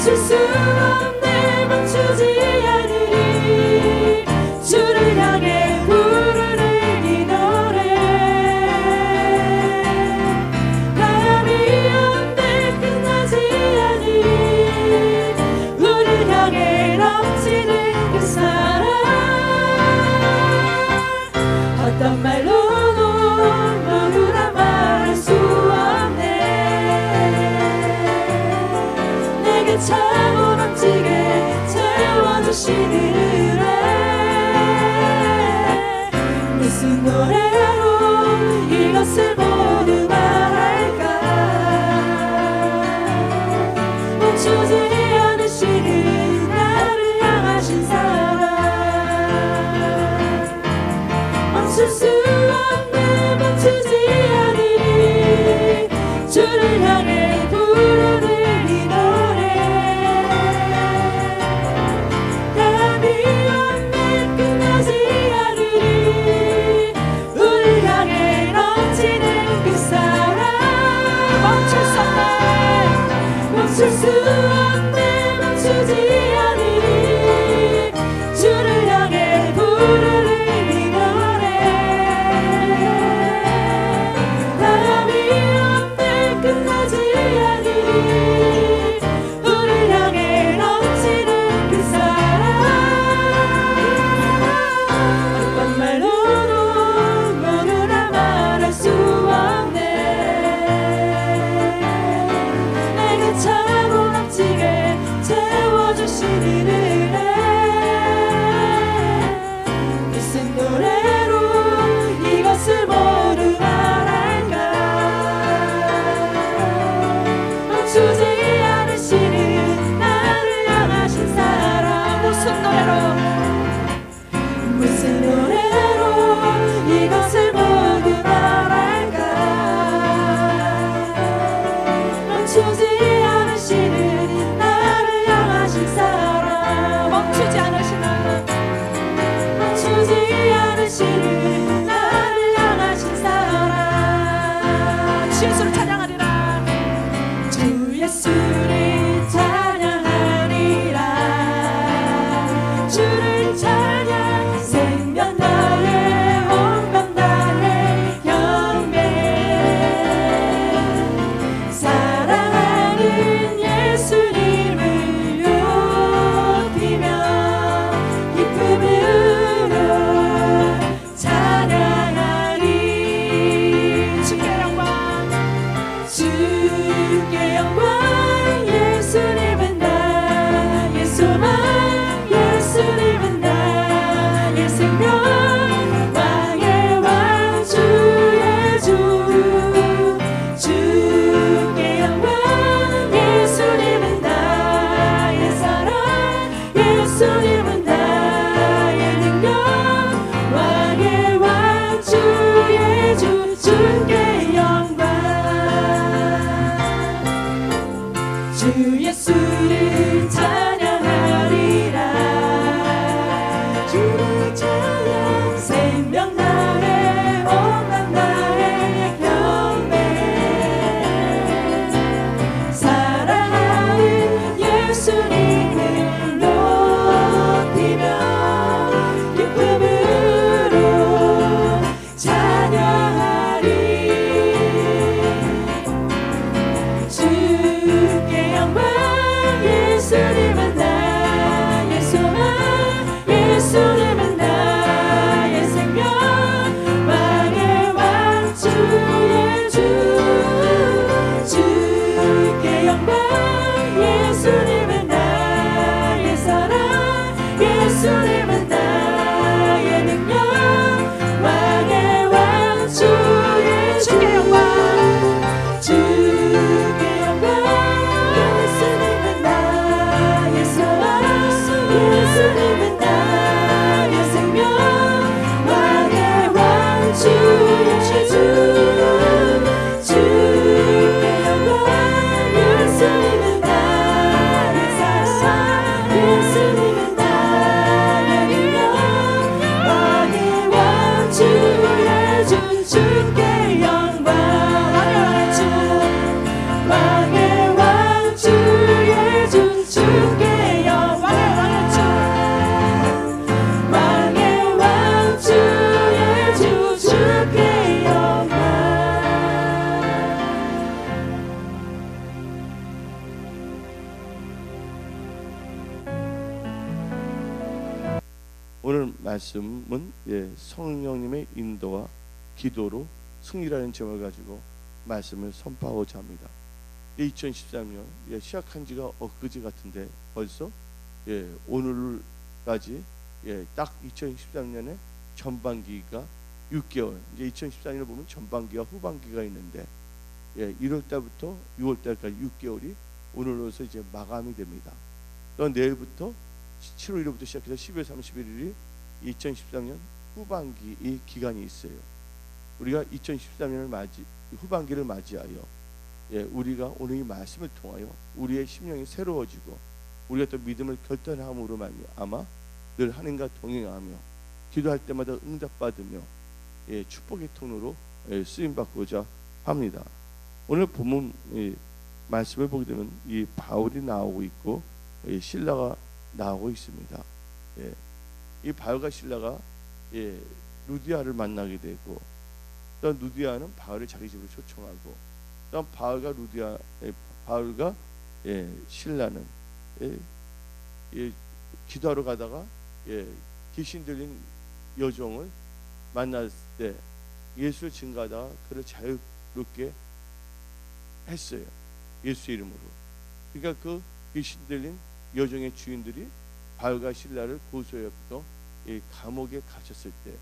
멈출 수 없네 멈추지 않으리 주를 향해 부르는 이 노래 바람이 온데 끝나지 않으리 우리를 향해 넘치는 그 사랑 어떤 말로도 누구나 말할 수 없네 내게 차고 넘치게 채워주시는 은혜 무슨 노래로 이것을 모두 말할까 멈추지 않으시는 나를 향하신 사랑 멈출 수 없네 멈추지 않으리 주를 향해 부르는 이 노래 바람이 없네 끝나지 않으리 우리를 향해 넘치는 그 사랑 멈출 수 없네 멈출 수 없네 멈추지 않으리 주를 향해 부르는 이 노래 바람이 없네 끝나지 않으리 우리를 향해 넘치는 그 사랑 어떤 말로도 모두나 말할 수 없네 내게 차고 넘치게 채워주시는 은혜 무슨 노래로 이것을 모두 말할까 멈추지 않으시는 나를 향하신 사랑 무슨 노래로 이것을 모두 말할까 멈추지 않으시는 나를 향하신 사랑 멈추지 않으시는 나를 향하신 사랑 주 예수를 찬양하리라 주 예수를 찬양하리라 주를 찬양 생명 나의 온몸 나의 경배 사랑하는 예수님을 높이며 기쁨으로 찬양하리 주께 영광 예수님은 나의 소망 예수님은 나의 생명 왕의 왕 주의 주 주께 영광 예수님은 나의 사랑 예수님은 나의 능력 왕의 왕 주의 주 주께 영광 주 예수를 찬양하리라 주를 찬양 생명 나의 온몸 나의 경배 사랑하는 예수님을 높이며 기쁨으로 찬양하리 주께 영광 예수님은 나의 소망 예수님은 나의 생명 왕의 왕 주의 주 주께 영광 예수님은 나의 사랑 예수님은 나의 능력 왕의 왕 주의 주께 영광 주께 영광 예수님은 나의 사랑 예수님은 나의 생명 왕의 왕 주의 주 주께 영광 예수님 오늘 말씀은 성령님의 인도와 기도로 승리라는 제목을 가지고 말씀을 선포하고자 합니다. 2013년 시작한 지가 엊그제 같은데 벌써 오늘까지 딱 2013년에 전반기가 6개월. 이제 2014년을 보면 전반기와 후반기가 있는데 1월 달부터 6월 달까지 6개월이 오늘로서 이제 마감이 됩니다. 또 내일부터 7월 1일부터 시작해서 12월 31일이 2013년 후반기 이 기간이 있어요. 우리가 2013년을 후반기를 맞이하여 우리가 오늘 이 말씀을 통하여 우리의 심령이 새로워지고 우리가 또 믿음을 결단함으로 말미암아 늘 하나님과 동행하며 기도할 때마다 응답받으며 축복의 통로로 쓰임 받고자 합니다. 오늘 본문 말씀을 보게 되면 이 바울이 나오고 있고 실라가 나오고 있습니다. 이 바울과 실라가 루디아를 만나게 되고 또 루디아는 바울을 자기 집으로 초청하고 또 바울과 실라는 기도하러 가다가 귀신 들린 여종을 만났을 때 예수를 증거하다가 그를 자유롭게 했어요. 예수의 이름으로. 그러니까 그 귀신 들린 여종의 주인들이 바울과 실라를 고소해서 감옥에 갇혔을 때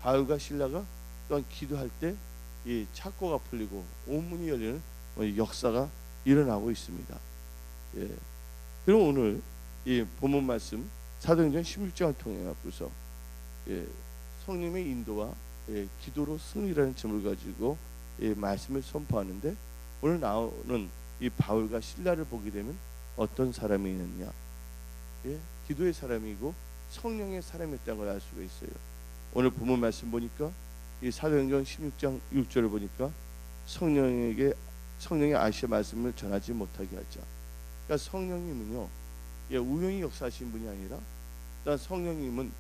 바울과 실라가 또한 기도할 때 이 창고가 풀리고 온문이 열리는 역사가 일어나고 있습니다. 그럼 오늘 이 본문 말씀 사도행전 16장을 통해 갖고서 성령의 인도와 기도로 승리라는 점을 가지고 말씀을 선포하는데 오늘 나오는 이 바울과 실라를 보게 되면 어떤 사람이 있느냐? 기도의 사람이고 성령의 사람이었다는 걸 알 수가 있어요. 오늘 본문 말씀 보니까 이 사도행전 16장 6절을 보니까 성령의 아시아 말씀을 전하지 못하게 하자. 그러니까 성령님은요, 우연히 역사하신 분이 아니라, 일단 성령님은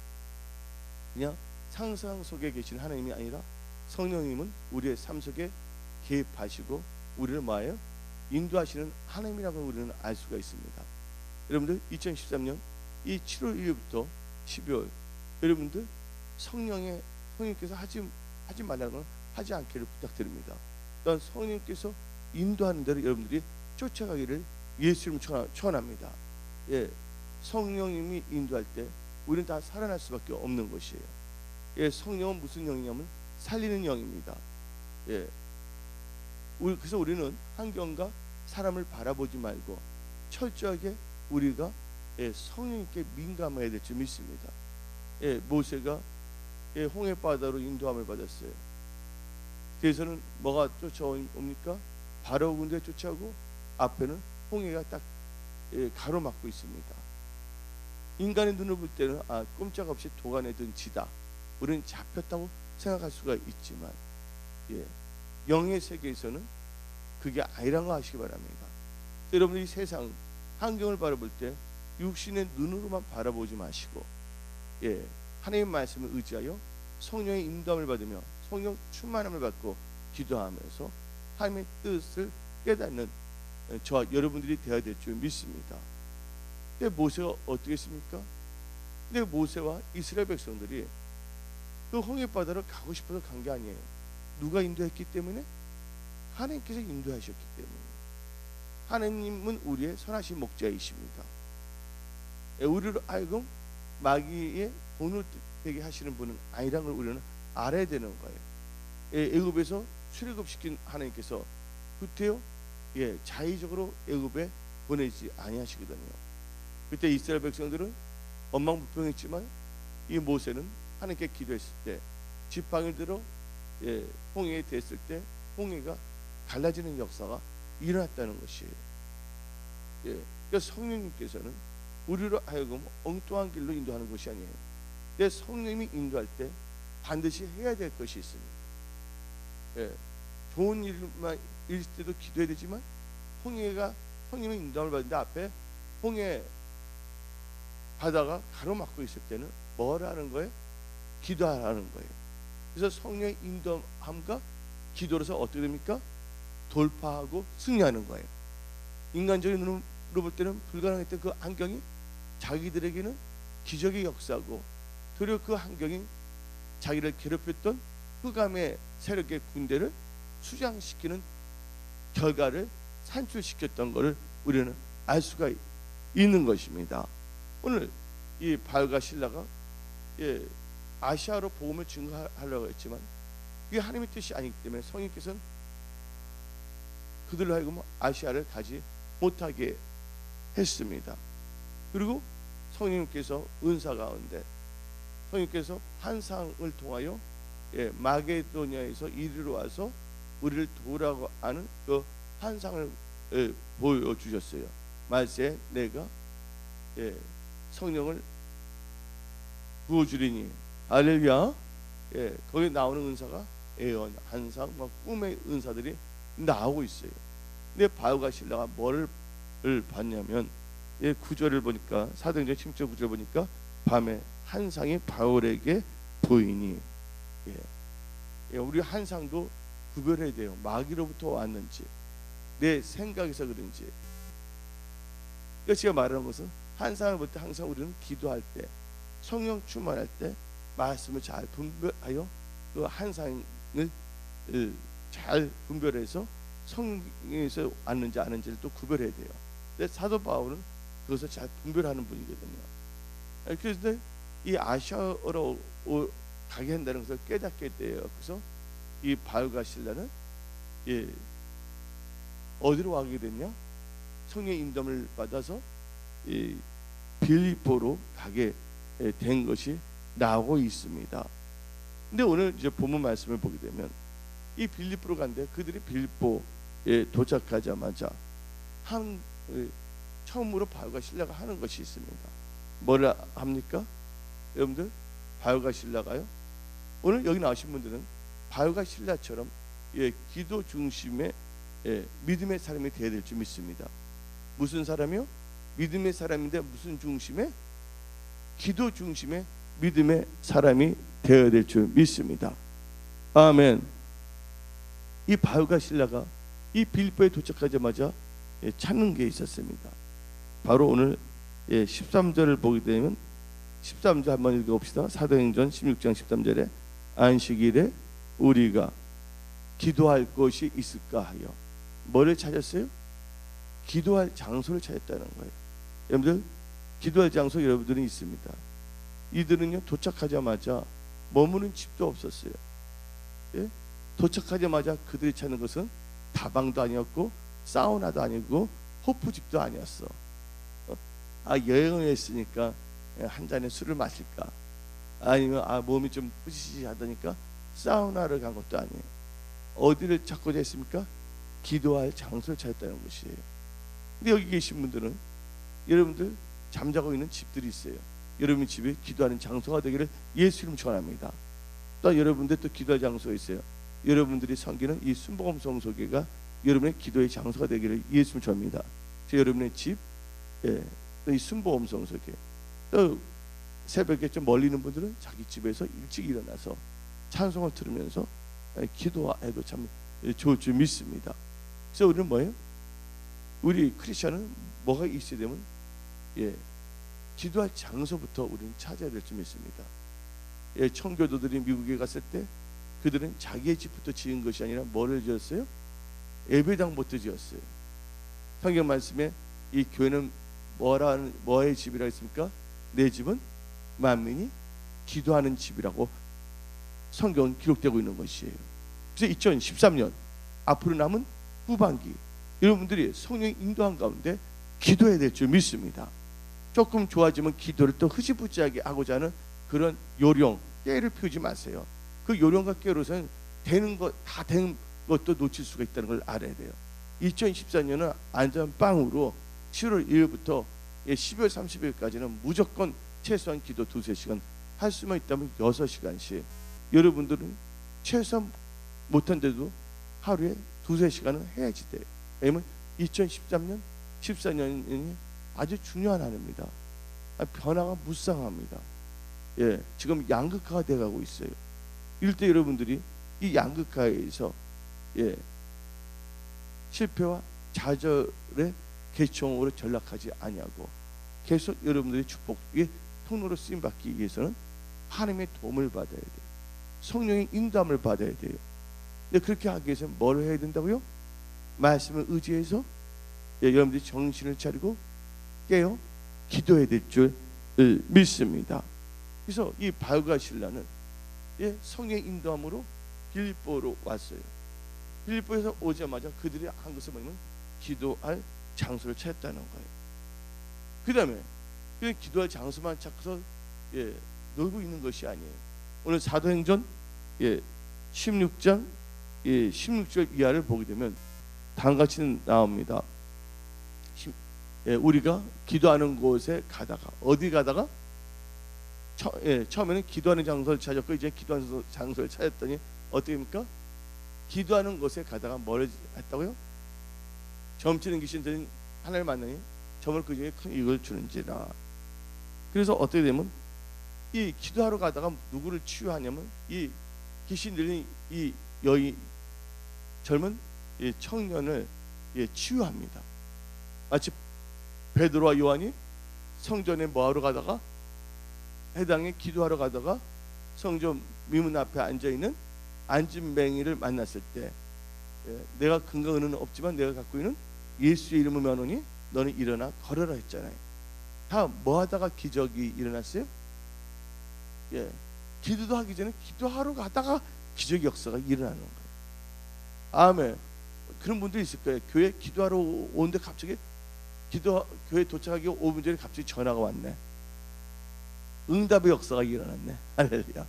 그냥 상상 속에 계신 하나님이 아니라 성령님은 우리의 삶 속에 개입하시고 우리를 뭐예요? 인도하시는 하나님이라고 우리는 알 수가 있습니다. 여러분들 2013년 이 7월 1일부터 12월 여러분들 성령님께서 하지 말라는 건 하지 않기를 부탁드립니다. 또한 성령님께서 인도하는 대로 여러분들이 쫓아가기를 예수 이름으로 축원합니다. 성령님이 인도할 때 우리는 다 살아날 수밖에 없는 것이에요. 성령은 무슨 영이냐면 살리는 영입니다. 그래서 우리는 환경과 사람을 바라보지 말고 철저하게 우리가 성령님께 민감해야 될 줄 믿습니다. 모세가 홍해 바다로 인도함을 받았어요. 그래서는 뭐가 쫓아옵니까? 바로 군대 쫓아오고 앞에는 홍해가 딱 가로막고 있습니다. 인간의 눈을 볼 때는 꼼짝없이 도간에 든 지다. 우리는 잡혔다고 생각할 수가 있지만 영의 세계에서는 그게 아니란 거 아시기 바랍니다. 여러분이 세상 환경을 바라볼 때 육신의 눈으로만 바라보지 마시고 하나님의 말씀을 의지하여 성령의 인도함을 받으며 성령 충만함을 받고 기도하면서 하나님의 뜻을 깨닫는 저와 여러분들이 되어야 될 줄 믿습니다. 근데 모세가 어떻게 했습니까? 근데 모세와 이스라엘 백성들이 그 홍해 바다로 가고 싶어서 간 게 아니에요. 누가 인도했기 때문에? 하나님께서 인도하셨기 때문에. 하나님은 우리의 선하신 목자이십니다. 우리로 하여금 마귀의 본을 되게 하시는 분은 아니라는 걸 우리는 알아야 되는 거예요. 애굽에서 출애굽시킨 하나님께서 그때요 자의적으로 애굽에 보내지 아니하시거든요. 그때 이스라엘 백성들은 원망불평했지만 이 모세는 하나님께 기도했을 때 지팡이를 들어 홍해에 댔을 때 홍해가 갈라지는 역사가 일어났다는 것이에요. 그러니까 성령님께서는 우리로 하여금 엉뚱한 길로 인도하는 것이 아니에요. 근데 성령님이 인도할 때 반드시 해야 될 것이 있습니다. 좋은 일만 있을 때도 기도해야 되지만 홍해가 성령의 인도함을 받는데 앞에 홍해 바다가 가로막고 있을 때는 뭐라는 거예요? 기도하라는 거예요. 그래서 성령의 인도함과 기도로서 어떻게 됩니까? 돌파하고 승리하는 거예요. 인간적인 눈으로 볼 때는 불가능했던 그 환경이 자기들에게는 기적의 역사고 그리고 그 환경이 자기를 괴롭혔던 흑암의 세력의 군대를 수장시키는 결과를 산출시켰던 것을 우리는 알 수가 있는 것입니다. 오늘 이 바울과 실라가 아시아로 복음을 증거하려고 했지만 그게 하나님의 뜻이 아니기 때문에 성령께서는 그들로 하여금 아시아를 가지 못하게 했습니다. 그리고 성령께서 은사 가운데 성령께서 환상을 통하여 마게도니아에서 이리로 와서 우리를 도우라고 하는 그 환상을 보여주셨어요. 말세 내가 성령을 부어주리니 할렐루야. 거기 나오는 은사가 예언, 환상, 꿈의 은사들이 나오고 있어요. 근데 바울과 실라가 뭐를 봤냐면 9절을 보니까 사도행전 16절 9절 보니까 밤에 환상이 바울에게 보이니 우리 환상도 구별해야 돼요. 마귀로부터 왔는지 내 생각에서 그런지. 그러니까 제가 말하는 것은 환상을 볼 때 항상 우리는 기도할 때 성령 충만할 때 말씀을 잘 분별하여 그 환상을 잘 분별해서 성령에서 왔는지 아닌지를 또 구별해야 돼요. 근데 사도 바울은 그것을 잘 분별하는 분이거든요. 그래서 이 아시아로 가게 한다는 것을 깨닫게 돼요. 그래서 이 바울과 실라는 어디로 가게 됐냐? 성령의 인도를 받아서 이 빌립보로 가게 된 것이 나오고 있습니다. 근데 오늘 이제 본문 말씀을 보게 되면 이 빌립보로 간데 그들이 빌립보에 도착하자마자 처음으로 바울과 실라가 하는 것이 있습니다. 뭐를 합니까? 여러분들 바울과 실라가요. 오늘 여기 나오신 분들은 바울과 실라처럼 기도 중심의 믿음의 사람이 되어야 될 줄 믿습니다. 무슨 사람이요? 믿음의 사람인데 무슨 중심의? 기도 중심의 믿음의 사람이 되어야 될 줄 믿습니다. 아멘. 이 바울과 실라가 이 빌립보에 도착하자마자 찾는 게 있었습니다. 바로 오늘 13절을 보게 되면 13절 한번 읽어봅시다. 사도행전 16장 13절에 안식일에 우리가 기도할 곳이 있을까 하여 뭐를 찾았어요? 기도할 장소를 찾았다는 거예요. 여러분들 기도할 장소 여러분들은 있습니다. 이들은요 도착하자마자 머무는 집도 없었어요. 도착하자마자 그들이 찾는 것은 다방도 아니었고 사우나도 아니고 호프집도 아니었어. 여행을 했으니까 한 잔의 술을 마실까? 아니면 몸이 좀 뿌시시하다니까 사우나를 간 것도 아니에요. 어디를 찾고자 했습니까? 기도할 장소를 찾았다는 것이에요. 근데 여기 계신 분들은 여러분들 잠자고 있는 집들이 있어요. 여러분 집이 기도하는 장소가 되기를 예수 이름 축원합니다. 또 여러분들 또 기도할 장소가 있어요. 여러분들이 섬기는 이 순복음 성소교회가 여러분의 기도의 장소가 되기를 예수 이름 축원합니다. 여러분의 집, 또 이 순복음 성소교회. 또 새벽에 좀 멀리 있는 분들은 자기 집에서 일찍 일어나서 찬송을 들으면서 기도해도 참 좋을 줄 믿습니다. 그래서 우리는 뭐예요? 우리 크리스천은 뭐가 있어야 되면 기도할 장소부터 우리는 찾아야 될 줄 믿습니다. 청교도들이 미국에 갔을 때 그들은 자기의 집부터 지은 것이 아니라 뭐를 지었어요? 예배당부터 지었어요. 성경 말씀에 이 교회는 뭐의 집이라 했습니까? 내 집은 만민이 기도하는 집이라고 성경은 기록되고 있는 것이에요. 그래서 2013년 앞으로 남은 후반기 여러분들이 성령의 인도한 가운데 기도해야 될 줄 믿습니다. 조금 좋아지면 기도를 또 흐지부지하게 하고자 하는 그런 요령, 깨를 피우지 마세요. 그 요령과 깨로서는 되는 것, 다 된 것도 놓칠 수가 있다는 걸 알아야 돼요. 2014년은 안전빵으로 7월 1일부터 12월 30일까지는 무조건 최소한 기도 2-3시간 할 수만 있다면 6시간씩 여러분들은 최소한 못한데도 하루에 2-3시간은 해야지 돼요. 왜냐면 2013년 14년이 아주 중요한 한 해입니다. 변화가 무쌍합니다. 지금 양극화가 돼가고 있어요. 이럴 때 여러분들이 이 양극화에서 실패와 좌절의 계층으로 전락하지 아니하고 계속 여러분들의 축복의 통로로 쓰임받기 위해서는 하나님의 도움을 받아야 돼요. 성령의 인도함을 받아야 돼요. 근데 그렇게 하기 위해서 뭘 해야 된다고요? 말씀을 의지해서 여러분들이 정신을 차리고 깨어 기도해야 될 줄 믿습니다. 그래서 이 바울과 실라는 성령의 인도함으로 빌립보로 왔어요. 빌립보에서 오자마자 그들이 한 것을 뭐냐면 기도할 장소를 찾았다는 거예요. 그 다음에 그냥 기도할 장소만 찾고서 놀고 있는 것이 아니에요. 오늘 사도행전 16장 16절 이하를 보게 되면 다음같이 나옵니다. 우리가 기도하는 곳에 가다가 어디 가다가 처음에는 기도하는 장소를 찾았고 이제 기도하는 장소를 찾았더니 어떻게 됩니까? 기도하는 곳에 가다가 뭘 했다고요? 점치는 귀신들은 하나님을 만나니 점을 그 중에 큰 이익을 주는지라. 그래서 어떻게 되면 이 기도하러 가다가 누구를 치유하냐면 이 귀신 들린 이 여인 젊은 이 청년을 치유합니다. 마치 베드로와 요한이 성전에 뭐하러 가다가 해당에 기도하러 가다가 성전 미문 앞에 앉아있는 안진뱅이를 만났을 때 내가 근거 은은 없지만 내가 갖고 있는 예수의 이름을 명하노니 너는 일어나 걸어라 했잖아요. 다 뭐하다가 기적이 일어났어요? 기도도 하기 전에 기도하러 가다가 기적 역사가 일어나는 거예요. 아멘. 그런 분들이 있을 거예요. 교회 기도하러 오는데 갑자기 교회 도착하기 5분 전에 갑자기 전화가 왔네. 응답의 역사가 일어났네. 할렐루야.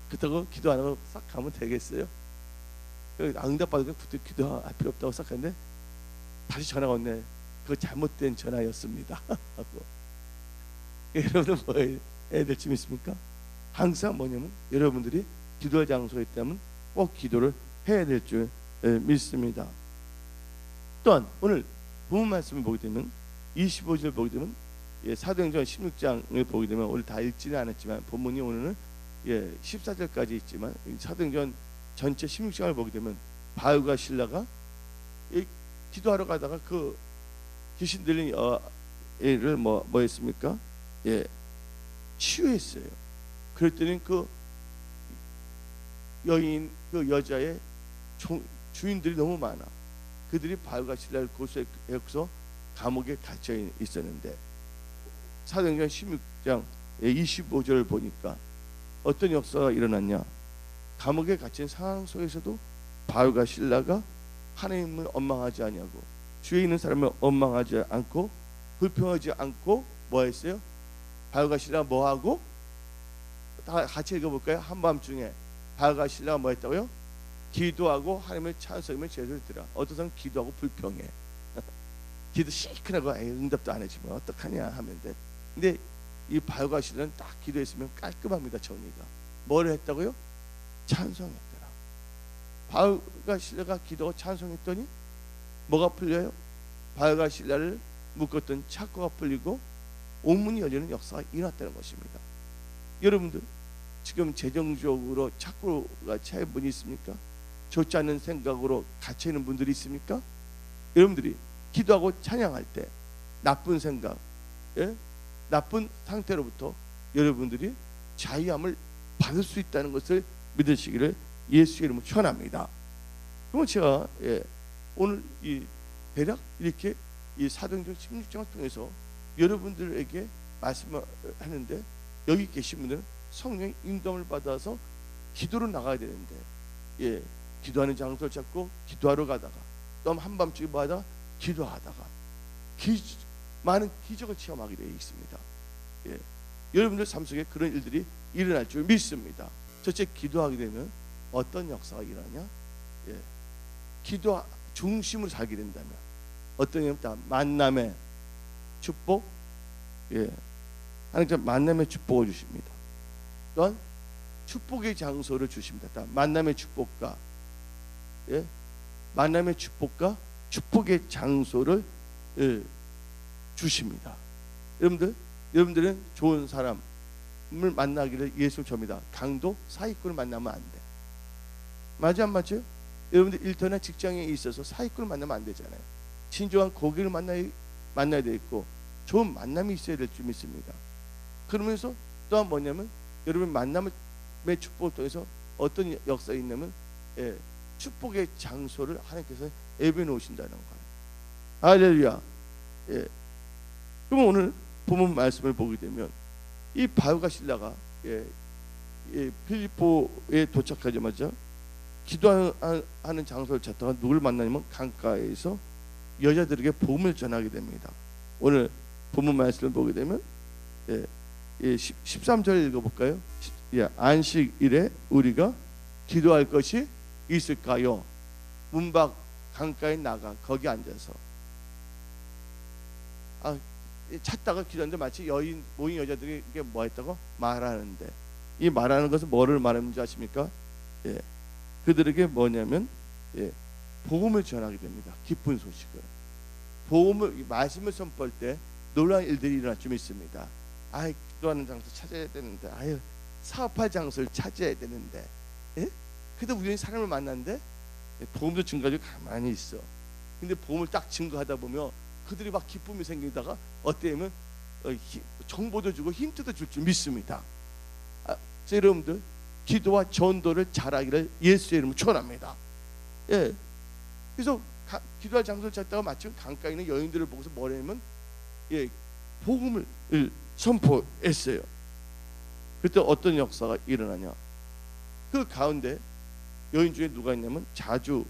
그렇다고 기도 안 하고 싹 가면 되겠어요? 응답 받으니까 그때 기도할 필요 없다고 싹 갔는데 다시 전화가 왔네. 그거 잘못된 전화였습니다. 하고. 여러분은 뭐 해야 될지 믿습니까? 항상 뭐냐면 여러분들이 기도할 장소에 있다면 꼭 기도를 해야 될 줄 믿습니다. 또한 오늘 본문 말씀을 보게 되면 25절 보게 되면 사도행전 16장을 보게 되면 오늘 다 읽지는 않았지만 본문이 오늘은 14절까지 있지만 사도행전 전체 16장을 보게 되면 바울과 실라가 기도하러 가다가 그 귀신 들린 애를 뭐 했습니까? 치유했어요. 그랬더니 그 여인 그 여자의 주인들이 너무 많아. 그들이 바울과 실라를 고소해서 감옥에 갇혀 있었는데 사도행전 16장 25절을 보니까 어떤 역사가 일어났냐? 감옥에 갇힌 상황 속에서도 바울과 실라가 하나님을 원망하지 아니하고 주위에 있는 사람을 원망하지 않고 불평하지 않고 뭐 했어요? 바울과 실라가 뭐 하고? 다 같이 읽어볼까요? 한밤중에 바울과 실라가 뭐 했다고요? 기도하고 하나님을 찬송하며 제소를 드라. 어떤 사람은 기도하고 불평해. 기도 시큰하고 응답도 안 해주면 어떡하냐 하면 돼. 근데 이 바울과 실라는 딱 기도했으면 깔끔합니다. 정리가. 뭘 했다고요? 찬송했더라. 바울과 실라가 기도하고 찬송했더니 뭐가 풀려요? 바울과 실라를 묶었던 착고가 풀리고 온문이 열리는 역사가 일어났다는 것입니다. 여러분들 지금 재정적으로 착고가 차인 분이 있습니까? 좋지 않은 생각으로 갇혀 있는 분들이 있습니까? 여러분들이 기도하고 찬양할 때 나쁜 생각, 나쁜 상태로부터 여러분들이 자유함을 받을 수 있다는 것을 믿으시기를 예수의 이름으로 축원합니다. 그럼 제가 오늘 이 대략 이렇게 이 사도행전 16장을 통해서 여러분들에게 말씀을 하는데 여기 계신 분들은 성령의 인도함을 받아서 기도로 나가야 되는데 기도하는 장소를 찾고 기도하러 가다가 또 한밤중에 뭐하다가 기도하다가 많은 기적을 체험하게 되어 있습니다. 여러분들 삶 속에 그런 일들이 일어날 줄 믿습니다. 첫째, 기도하게 되면 어떤 역사가 일어나냐? 기도 중심으로 살게 된다면 어떤 일입니까? 만남의 축복, 하나님께서 만남의 축복을 주십니다. 또한 축복의 장소를 주십니다. 만남의 축복과 만남의 축복과 축복의 장소를 주십니다. 여러분들은 좋은 사람을 만나기를 예수 접니다. 강도 사기꾼을 만나면 안 돼. 맞아 안 맞죠? 여러분들 일터나 직장에 있어서 사기꾼을 만나면 안 되잖아요. 진정한 고객을 만나야 돼 있고 좋은 만남이 있어야 될 줄 믿습니다. 그러면서 또한 뭐냐면 여러분 만남의 축복을 통해서 어떤 역사가 있냐면 축복의 장소를 하나님께서 예비해 놓으신다는 거예요. 할렐루야. 그럼 오늘 본문 말씀을 보게 되면 이 바울과 실라가 필리포에 도착하자마자 기도하는 장소를 찾다가 누굴 만나냐면 강가에서 여자들에게 복음을 전하게 됩니다. 오늘 본문 말씀을 보게 되면 13절 읽어볼까요? 안식일에 우리가 기도할 것이 있을까요? 문밖 강가에 나가 거기 앉아서 찾다가 기도하는데 마치 모인 여자들이 이게 뭐 했다고 말하는데, 이 말하는 것은 뭐를 말하는지 아십니까? 그들에게 뭐냐면 복음을 전하게 됩니다. 기쁜 소식을, 복음을 말씀을 선포할 때 놀라운 일들이 일어날 줄 믿습니다. 기도하는 장소 찾아야 되는데, 사업할 장소를 찾아야 되는데, 그래도 우연히 사람을 만났는데 복음도 증거하고 가만히 있어. 근데 복음을 딱 증거하다 보면 그들이 막 기쁨이 생기다가 어때면 정보도 주고 힌트도 줄 줄 믿습니다. 여러분들 기도와 전도를 잘하기를 예수의 이름으로 축원합니다. 그래서 기도할 장소를 찾다가 마침 강가에 있는 여인들을 보고서 뭐냐면 복음을 선포했어요. 그때 어떤 역사가 일어나냐? 그 가운데 여인 중에 누가 있냐면 자주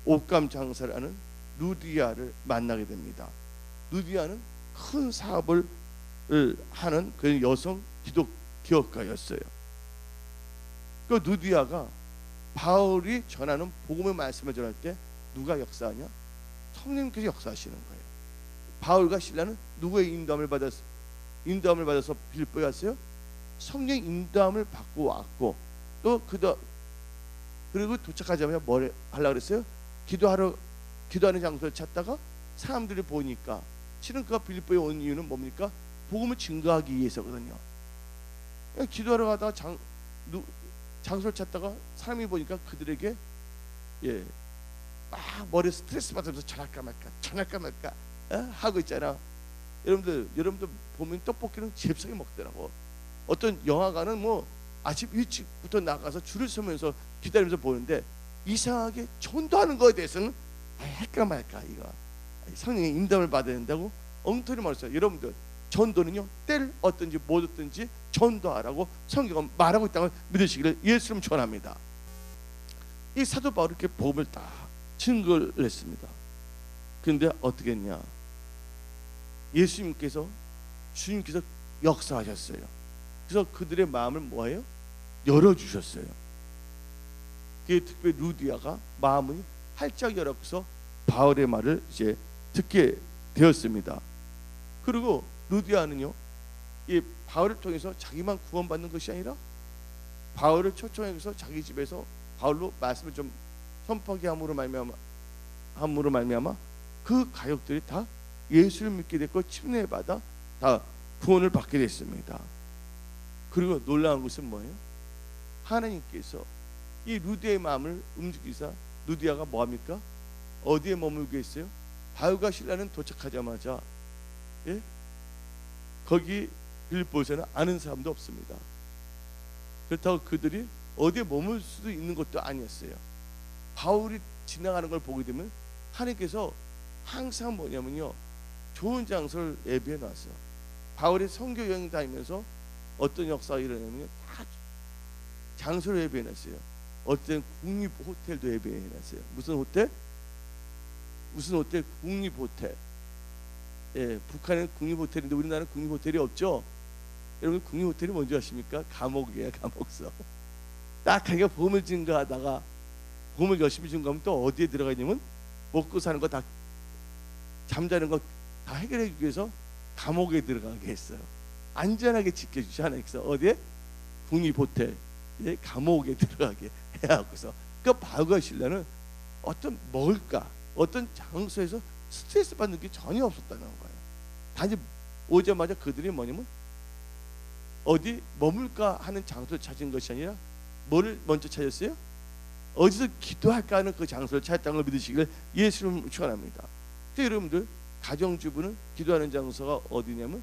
옷감 장사를 하는 루디아를 만나게 됩니다. 루디아는 큰 사업을 하는 그 여성 기독 기업가였어요. 그 루디아가 바울이 전하는 복음의 말씀을 전할 때 누가 역사하냐? 성령께서 역사하시는 거예요. 바울과 실라는 누구의 인도함을 받아서 빌립보에 갔어요? 성령 인도함을 받고 왔고, 또 그리고 도착하자마자 뭘 하려고 그랬어요? 기도하는 장소를 찾다가 사람들이 보니까, 실은 그가 빌립보에 온 이유는 뭡니까? 복음을 증거하기 위해서거든요. 기도하러 가다가 장소를 찾다가 사람이 보니까 그들에게 막 머리에 스트레스 받으면서 전할까 말까 하고 있잖아. 여러분들 보면 떡볶이는 잽싸게 먹더라고. 어떤 영화관은 뭐 아침 일찍부터 나가서 줄을 서면서 기다리면서 보는데, 이상하게 전도하는 거에 대해서는 할까 말까, 이거 성령의 인도함을 받아야 된다고 엉터리 말했어요. 여러분들, 전도는요 때를 얻든지 못 얻든지 전도하라고 성경은 말하고 있다고 믿으시기를 예수님 축원합니다. 이 사도 바울이 이렇게 복음을 딱 증거를 했습니다. 그런데 어떻게 했냐? 주님께서 역사하셨어요. 그래서 그들의 마음을 뭐예요? 열어주셨어요. 특별히 루디아가 마음을 활짝 열어서 바울의 말을 이제 듣게 되었습니다. 그리고 루디아는요, 이 바울을 통해서 자기만 구원받는 것이 아니라 바울을 초청해서 자기 집에서 바울로 말씀을 좀 선포하게 함으로 말미암아 그 가족들이 다 예수를 믿게 됐고 침례받아 다 구원을 받게 됐습니다. 그리고 놀라운 것은 뭐예요? 하나님께서 이 루디아의 마음을 움직이사 루디아가 뭐합니까? 어디에 머물고 있어요? 바울과 실라는 도착하자마자 거기 빌립보에서는 아는 사람도 없습니다. 그렇다고 그들이 어디에 머물 수도 있는 것도 아니었어요. 바울이 지나가는 걸 보게 되면 하나님께서 항상 뭐냐면요, 좋은 장소를 예비해 놨어요. 바울이 선교 여행 다니면서 어떤 역사가 일어나면 다 장소를 예비해 놨어요. 어떤 국립 호텔도 예비해 놨어요. 무슨 호텔? 국립 호텔. 북한은 국립 호텔인데 우리나라는 국립 호텔이 없죠. 여러분, 국립 호텔이 뭔지 아십니까? 감옥이에요, 감옥서. 딱 자기가 보험을 증거하다가 보험을 열심히 증거하면 또 어디에 들어가 있냐면 먹고 사는 거 다, 잠자는 거 다 해결해 주기 위해서 감옥에 들어가게 했어요. 안전하게 지켜주시 하나님께서 어디에? 국립 호텔, 감옥에 들어가게 해하고서. 그러니까 바울과 실라는 어떤 먹을까, 어떤 장소에서 스트레스 받는 게 전혀 없었다는 거예요. 단지 오자마자 그들이 뭐냐면 어디 머물까 하는 장소를 찾은 것이 아니라 뭐를 먼저 찾았어요? 어디서 기도할까 하는 그 장소를 찾았다는 걸 믿으시길 예수님 축원합니다. 여러분들, 가정주부는 기도하는 장소가 어디냐면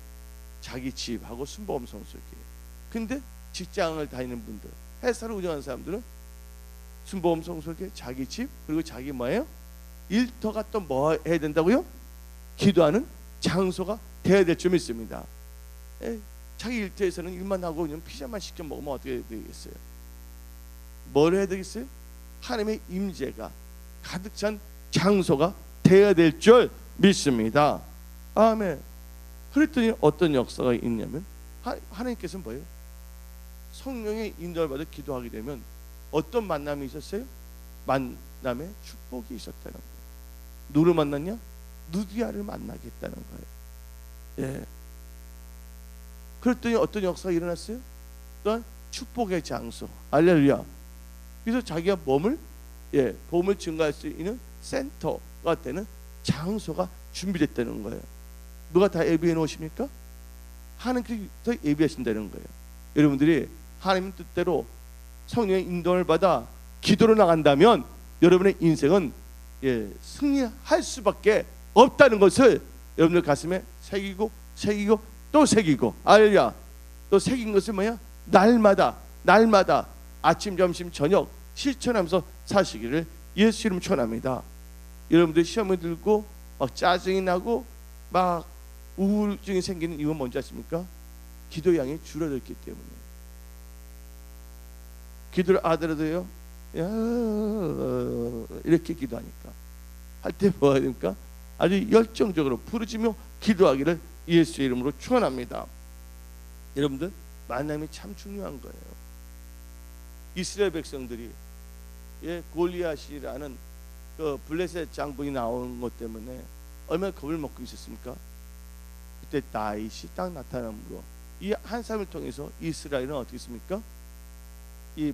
자기 집하고 순복음 성소교회. 근데 직장을 다니는 분들, 회사를 운영하는 사람들은 순보험 성소계 자기 집 그리고 자기 뭐예요? 일터가 또 뭐 해야 된다고요? 기도하는 장소가 돼야 될 줄 믿습니다. 자기 일터에서는 일만 하고 그냥 피자만 시켜 먹으면 어떻게 되겠어요? 뭘 해야 되겠어요? 하나님의 임재가 가득 찬 장소가 돼야 될 줄 믿습니다. 아멘. 그랬더니 어떤 역사가 있냐면 하나님께서는 뭐예요? 성령의 인도를 받아 기도하게 되면 어떤 만남이 있었어요? 만남의 축복이 있었다는 거예요. 누구를 만났냐? 누디아를 만나겠다는 거예요. 예. 그랬더니 어떤 역사가 일어났어요? 또한 축복의 장소. 할렐루야. 그래서 자기가 몸을 증가할 수 있는 센터가 되는 장소가 준비됐다는 거예요. 누가 다 예비해 놓으십니까? 하나님께서 예비하신다는 거예요. 여러분들이 하나님 뜻대로 성령의 인도를 받아 기도로 나간다면 여러분의 인생은 승리할 수밖에 없다는 것을 여러분들 가슴에 새기고 또 새기고, 알야 또 새긴 것은 뭐야? 날마다 아침 점심 저녁 실천하면서 사시기를 예수 이름 축원합니다. 여러분들 시험을 들고 막 짜증이 나고 막 우울증이 생기는 이유는 뭔지 아십니까? 기도량이 줄어들기 때문에. 기도를 하더라도요 이렇게 기도하니까 할 때 뭐 해야 됩니까? 아주 열정적으로 부르짖며 기도하기를 예수의 이름으로 축원합니다. 여러분들 만남이 참 중요한 거예요. 이스라엘 백성들이 골리앗이라는 그 블레셋 장군이 나오는 것 때문에 얼마나 겁을 먹고 있었습니까? 그때 다윗이 딱 나타남으로 이 한 사람을 통해서 이스라엘은 어떻게 했습니까? 이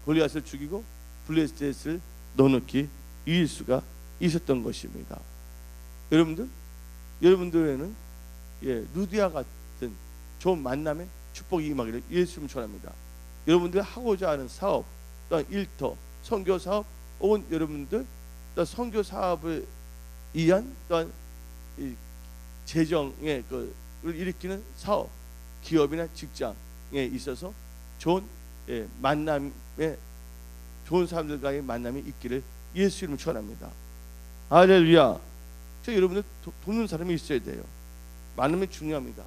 골리앗을 죽이고 블레셋을 넣어놓기 이길 수가 있었던 것입니다. 여러분들에는 루디아 같은 좋은 만남의 축복이 임하기를 예수님 축원합니다. 여러분들 하고자 하는 사업, 또한 일터, 선교 사업, 혹은 여러분들 또한 선교 사업을 위한 또한 재정의 그를 일으키는 사업, 기업이나 직장에 있어서 좋은 만남의 좋은 사람들과의 만남이 있기를 예수 이름으로 축원합니다. 할렐루야. 여러분들 돕는 사람이 있어야 돼요. 만남이 중요합니다.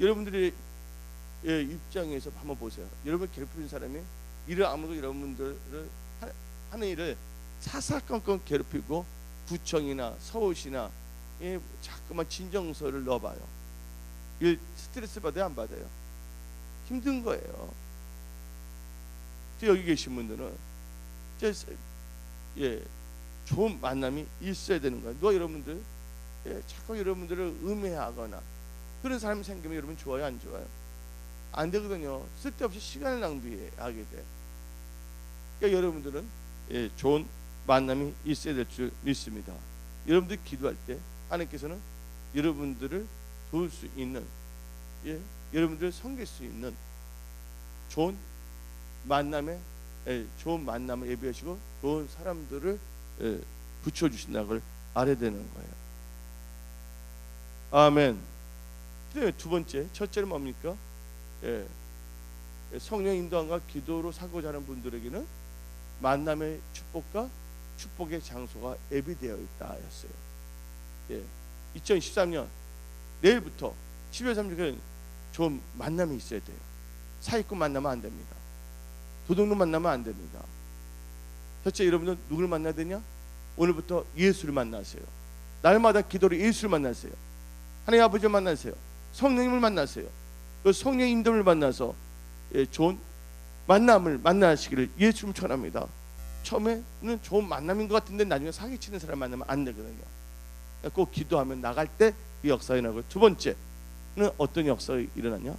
여러분들의 입장에서 한번 보세요. 여러분 괴롭히는 사람이 일을 아무도 여러분들을 하는 일을 사사건건 괴롭히고 구청이나 서울시나 자꾸만 진정서를 넣어봐요. 일 스트레스 받아요, 안 받아요? 힘든 거예요. 여기 계신 분들은 좋은 만남이 있어야 되는 거예요. 누가 여러분들 자꾸 여러분들을 음해하거나 그런 사람이 생기면 여러분 좋아요, 안 좋아요? 안 되거든요. 쓸데없이 시간을 낭비하게 돼. 그러니까 여러분들은 좋은 만남이 있어야 될 줄 믿습니다. 여러분들 기도할 때 하나님께서는 여러분들을 도울 수 있는, 여러분들을 섬길 수 있는 좋은 만남을 예비하시고 좋은 사람들을 붙여주신다는 걸 알아야 되는 거예요. 아멘. 그다음에 두 번째, 첫째는 뭡니까? 성령 인도함과 기도로 살고자 하는 분들에게는 만남의 축복과 축복의 장소가 예비되어 있다 하였어요. 2013년 내일부터 12월 3일까지 좋은 만남이 있어야 돼요. 사기꾼 만나면 안 됩니다. 도둑놈 만나면 안 됩니다. 첫째, 여러분들 누구를 만나야 되냐? 오늘부터 예수를 만나세요. 날마다 기도로 예수를 만나세요. 하나님 아버지를 만나세요. 성령님을 만나세요. 그 성령 인도를 만나서 좋은 만남을 만나시기를 예수님 축원합니다. 처음에는 좋은 만남인 것 같은데 나중에 사기치는 사람 만나면 안 되거든요. 꼭 기도하면 나갈 때 그 역사가 일어나고, 두 번째는 어떤 역사가 일어나냐?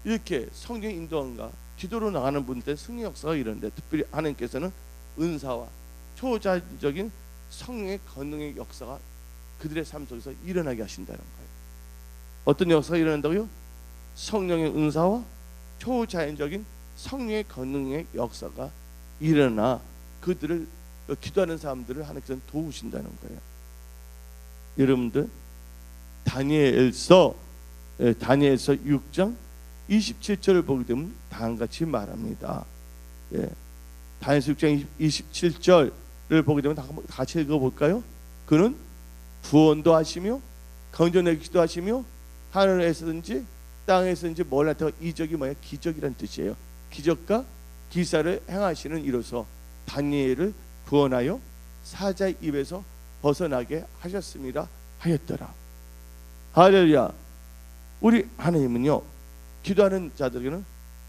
이렇게 성령 인도함과 기도로 나가는 분들 승리 역사가 일어나는데, 특별히 하나님께서는 은사와 초자연적인 성령의 권능의 역사가 그들의 삶 속에서 일어나게 하신다는 거예요. 어떤 역사가 일어난다고요? 성령의 은사와 초자연적인 성령의 권능의 역사가 일어나 그들을, 기도하는 사람들을 하나님께서는 도우신다는 거예요. 여러분들 다니엘서 다니엘서 6장 27절을 보게 되면 다음과 같이 말합니다. 다니엘서 6장 27절을 보게 되면 다 같이 읽어볼까요? 그는 구원도 하시며 건져내기도 하시며 하늘에서든지 땅에서든지 멀리서 이적이 뭐야? 기적이란 뜻이에요. 기적과 기사를 행하시는 이로서 다니엘을 구원하여 사자의 입에서 벗어나게 하셨습니다 하였더라. 할렐루야. 우리 하나님은요, 기도하는 자들에게는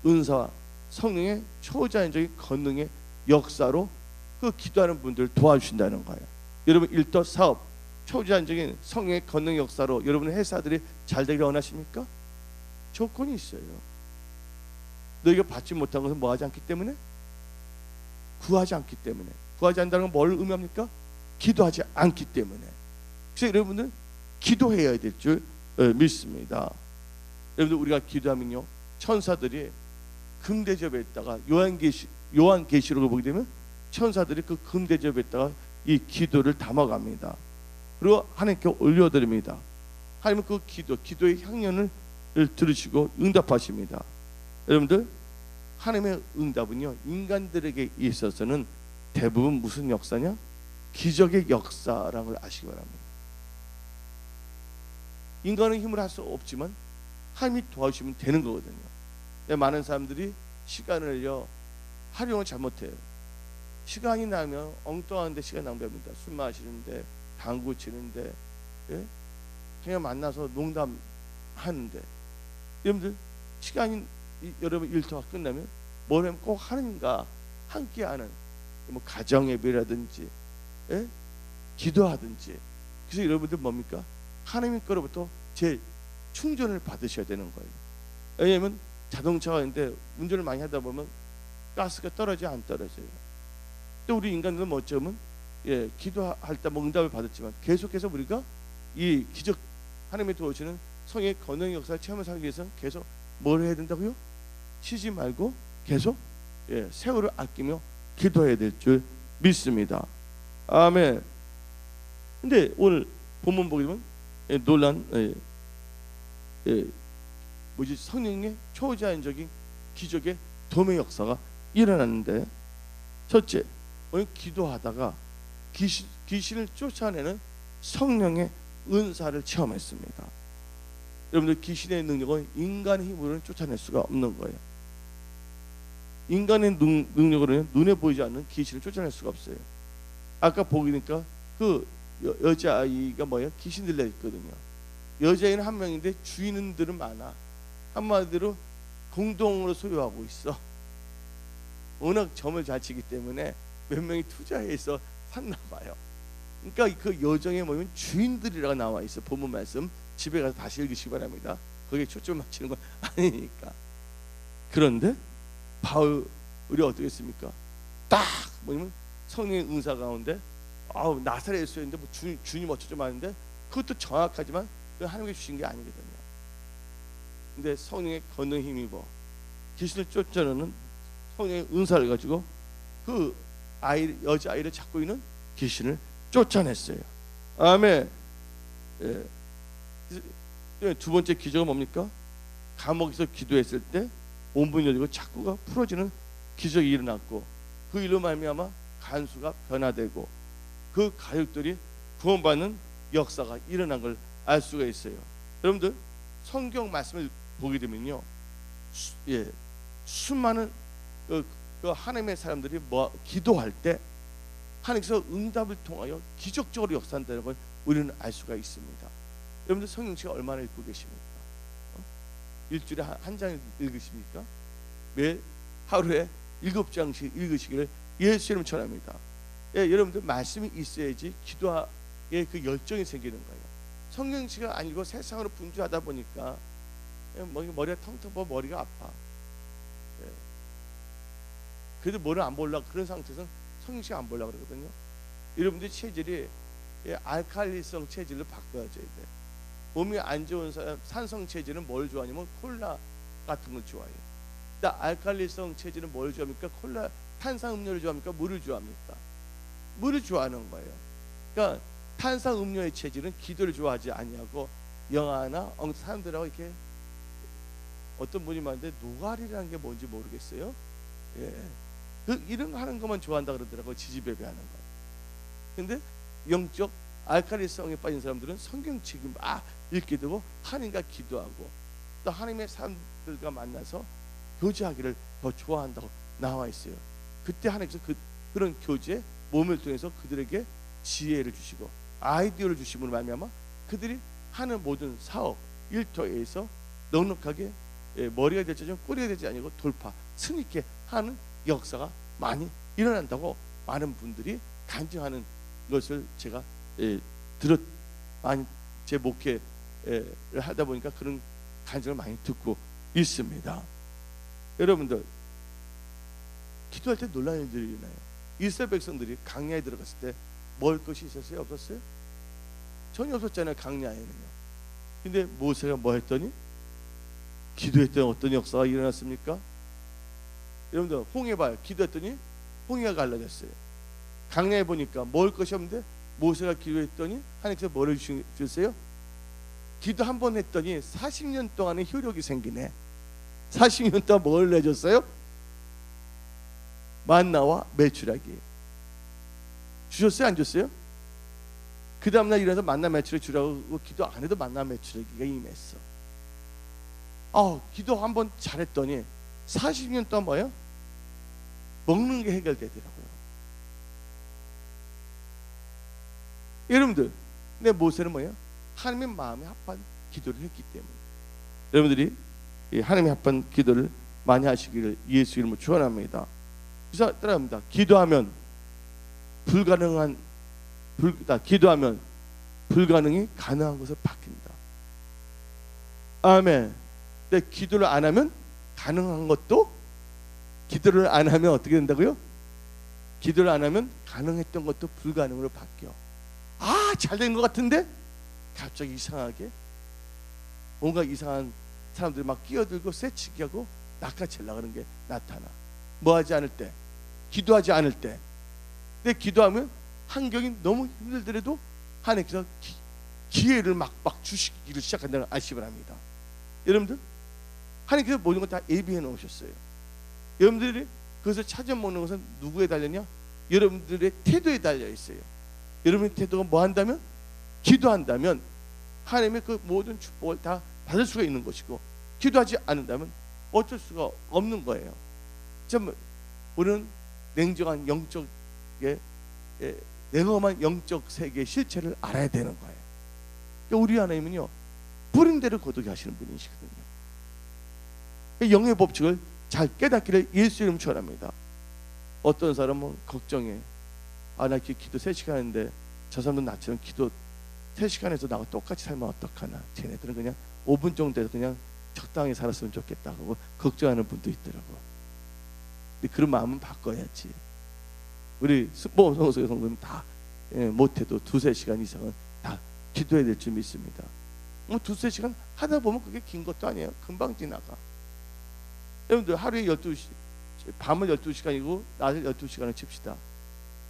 은사와 성령의 초자연적인 권능의 역사로 그 기도하는 분들을 도와주신다는 거예요. 여러분 일도 사업 초자연적인 성령의 권능 역사로 여러분의 회사들이 잘 되기를 원하십니까? 조건이 있어요. 너희가 받지 못한 것은 뭐 하지 않기 때문에? 구하지 않기 때문에. 구하지 않는다는 건 뭘 의미합니까? 기도하지 않기 때문에. 그래서 여러분들 기도해야 될 줄 믿습니다. 여러분들 우리가 기도하면요, 천사들이 금대접에다가 요한계시록을 보게 되면 천사들이 그 금대접에다가 이 기도를 담아갑니다. 그리고 하나님께 올려드립니다. 하나님은 그 기도의 향연을 들으시고 응답하십니다. 여러분들 하나님의 응답은요, 인간들에게 있어서는 대부분 무슨 역사냐? 기적의 역사라는 걸 아시기 바랍니다. 인간의 힘으로 할 수 없지만 하나님이 도와주시면 되는 거거든요. 많은 사람들이 시간을요 활용을 잘못해요. 시간이 나면 엉뚱한 데 시간 낭비합니다. 술 마시는데, 당구 치는데, 그냥 만나서 농담하는데. 여러분들 시간이 여러분 일터가 끝나면 뭘 하면 꼭 하나님과 함께하는 뭐 가정 예배라든지 기도하든지. 그래서 여러분들 뭡니까? 하나님 거로부터 제 충전을 받으셔야 되는 거예요. 왜냐하면 자동차가 있는데 운전을 많이 하다 보면 가스가 떨어져 안 떨어져요. 또 우리 인간들은 뭐 어쩌면 기도할 때 뭐 응답을 받았지만 계속해서 우리가 이 기적 하나님의 도와주시는 성의 권능의 역사를 체험을 하기 위해서 계속 뭘 해야 된다고요? 쉬지 말고 계속 세월을 아끼며 기도해야 될 줄 믿습니다. 아멘. 근데 오늘 본문 보게 되면 놀란 성령의 초자연적인 기적의 도매 역사가 일어났는데, 첫째, 오늘 기도하다가 귀신을 쫓아내는 성령의 은사를 체험했습니다. 여러분들 귀신의 능력은 인간의 힘으로는 쫓아낼 수가 없는 거예요. 인간의 능력으로는 눈에 보이지 않는 귀신을 쫓아낼 수가 없어요. 아까 보니까 그 여자아이가 뭐예요? 귀신 들려 있거든요. 여자아이는 한 명인데 주인들은 많아. 한마디로 공동으로 소유하고 있어. 워낙 점을 잘 치기 때문에 몇 명이 투자해서 샀나 봐요. 그러니까 그 여정에 보면 주인들이라고 나와 있어. 본문 말씀 집에 가서 다시 읽으시기 바랍니다. 거기에 초점 맞추는 건 아니니까. 그런데 바울이 어떻게 했습니까? 딱 뭐냐면 성령의 은사 가운데 나사렛에서인데 뭐 주님 어쩌죠 하는데 그것도 정확하지만 하나님께 주신 게 아니거든요. 근데 성령의 권능 힘입어 귀신을 쫓아내는 성령의 은사를 가지고 그 여자아이를 잡고 있는 귀신을 쫓아냈어요. 아멘. 두 번째 기적은 뭡니까? 감옥에서 기도했을 때 온분이 열리고 착구가 풀어지는 기적이 일어났고, 그 일로 말미암아 간수가 변화되고 그 가족들이 구원받는 역사가 일어난 걸 알 수가 있어요. 여러분들 성경 말씀을 보게 되면요, 수많은 그 하나님의 사람들이 기도할 때 하나님께서 응답을 통하여 기적적으로 역사한다는 걸 우리는 알 수가 있습니다. 여러분들 성경책 얼마나 읽고 계십니까? 일주일에 한 장 읽으십니까? 매 하루에 7장씩 읽으시기를 예수 이름 전합니다. 여러분들 말씀이 있어야지 기도에 그 열정이 생기는 거예요. 성경책을 아니고 세상으로 분주하다 보니까 머리가 텅텅 머리가 아파. 그래도 뭐를 안 보려고 그런 상태에서는 성경책 안 보려고 그러거든요. 여러분들 체질이 알칼리성 체질로 바꿔줘야 돼. 몸이 안 좋은 사람 산성 체질은 뭘 좋아하냐면 콜라 같은 걸 좋아해요. 알칼리성 체질은 뭘 좋아합니까? 콜라, 탄산음료를 좋아합니까? 물을 좋아합니까? 물을 좋아하는 거예요. 그러니까 탄산음료의 체질은 기도를 좋아하지 아니하고 영화나 사람들하고 이렇게 어떤 분이 말하는데 노가리라는 게 뭔지 모르겠어요. 예, 이런 거 하는 것만 좋아한다 그러더라고요. 지지배배하는 거. 근데 영적 알칼리성에 빠진 사람들은 성경책을 막 읽게 되고 하나님과 기도하고 또 하나님의 사람들과 만나서 교제하기를 더 좋아한다고 나와 있어요. 그때 하나님께서 그런 교제 몸을 통해서 그들에게 지혜를 주시고 아이디어를 주심으로 말미암아 그들이 하는 모든 사업 일터에서 넉넉하게 머리가 되지 않고 꼬리가 되지 아니고 돌파 승리있게 하는 역사가 많이 일어난다고 많은 분들이 간증하는 것을 제가 많이 제 목회를 하다 보니까 그런 간증을 많이 듣고 있습니다. 여러분들 기도할 때 놀라운 일들이 일어나요. 이스라엘 백성들이 강야에 들어갔을 때 먹을 것이 있었어요? 없었어요? 전혀 없었잖아요. 강야에는요. 근데 모세가 뭐 했더니 기도했더니 어떤 역사가 일어났습니까? 여러분들 홍해 봐요. 기도했더니 홍해가 갈라졌어요. 강야에 보니까 먹을 것이 없는데 모세가 기도했더니 하나님께서 뭐를 주셨어요? 기도 한 번 했더니 40년 동안의 효력이 생기네. 40년 동안 뭘 내줬어요? 만나와 메추라기 주셨어요? 안 줬어요? 그 다음날 일어나서 만나 메추라기 주라고 기도 안 해도 만나 메추라기가 임했어. 기도 한번 잘했더니 40년 동안 뭐예요? 먹는 게 해결되더라고요. 여러분들 근데 모세는 뭐예요? 하나님의 마음에 합한 기도를 했기 때문에 여러분들이 하나님의 합한 기도를 많이 하시기를 예수 이름으로 축원합니다. 그래서 따라합니다. 기도하면 기도하면 불가능이 가능한 것으로 바뀐다. 아멘. 근데 기도를 안 하면 가능한 것도 기도를 안 하면 어떻게 된다고요? 기도를 안 하면 가능했던 것도 불가능으로 바뀌어. 잘 된 것 같은데 갑자기 이상하게 뭔가 이상한 사람들이 막 끼어들고 쇠치기 하고 낚아채려고 하는 게 나타나. 뭐 하지 않을 때, 기도하지 않을 때. 근데 기도하면 환경이 너무 힘들더라도 하나님께서 기회를 막 주시기를 시작한다는 아시기 바랍니다. 여러분들 하나님께서 모든 걸 다 예비해 놓으셨어요. 여러분들이 그것을 찾아 먹는 것은 누구에 달렸냐? 여러분들의 태도에 달려 있어요. 여러분의 태도가 뭐 한다면? 기도한다면 하나님의 그 모든 축복을 다 받을 수가 있는 것이고, 기도하지 않는다면 어쩔 수가 없는 거예요. 참 우리는 냉정한 영적의 냉엄한 영적 세계의 실체를 알아야 되는 거예요. 그러니까 우리 하나님은요 부른 대로 거두게 하시는 분이시거든요. 영의 법칙을 잘 깨닫기를 예수 이름 축원합니다. 어떤 사람은 걱정해. 나 기도 3시간 하는데 저 사람은 나처럼 기도 3시간에서 나하고 똑같이 살면 어떡하나. 쟤네들은 그냥 5분 정도에서 그냥 적당히 살았으면 좋겠다고 걱정하는 분도 있더라고. 근데 그런 마음은 바꿔야지. 우리 성소의 성도는 다 못해도 2-3시간 이상은 다 기도해야 될 줄 믿습니다. 2-3시간 하다 보면 그게 긴 것도 아니에요. 금방 지나가. 여러분들 하루에 12시, 밤은 12시간이고 낮에 12시간을 칩시다.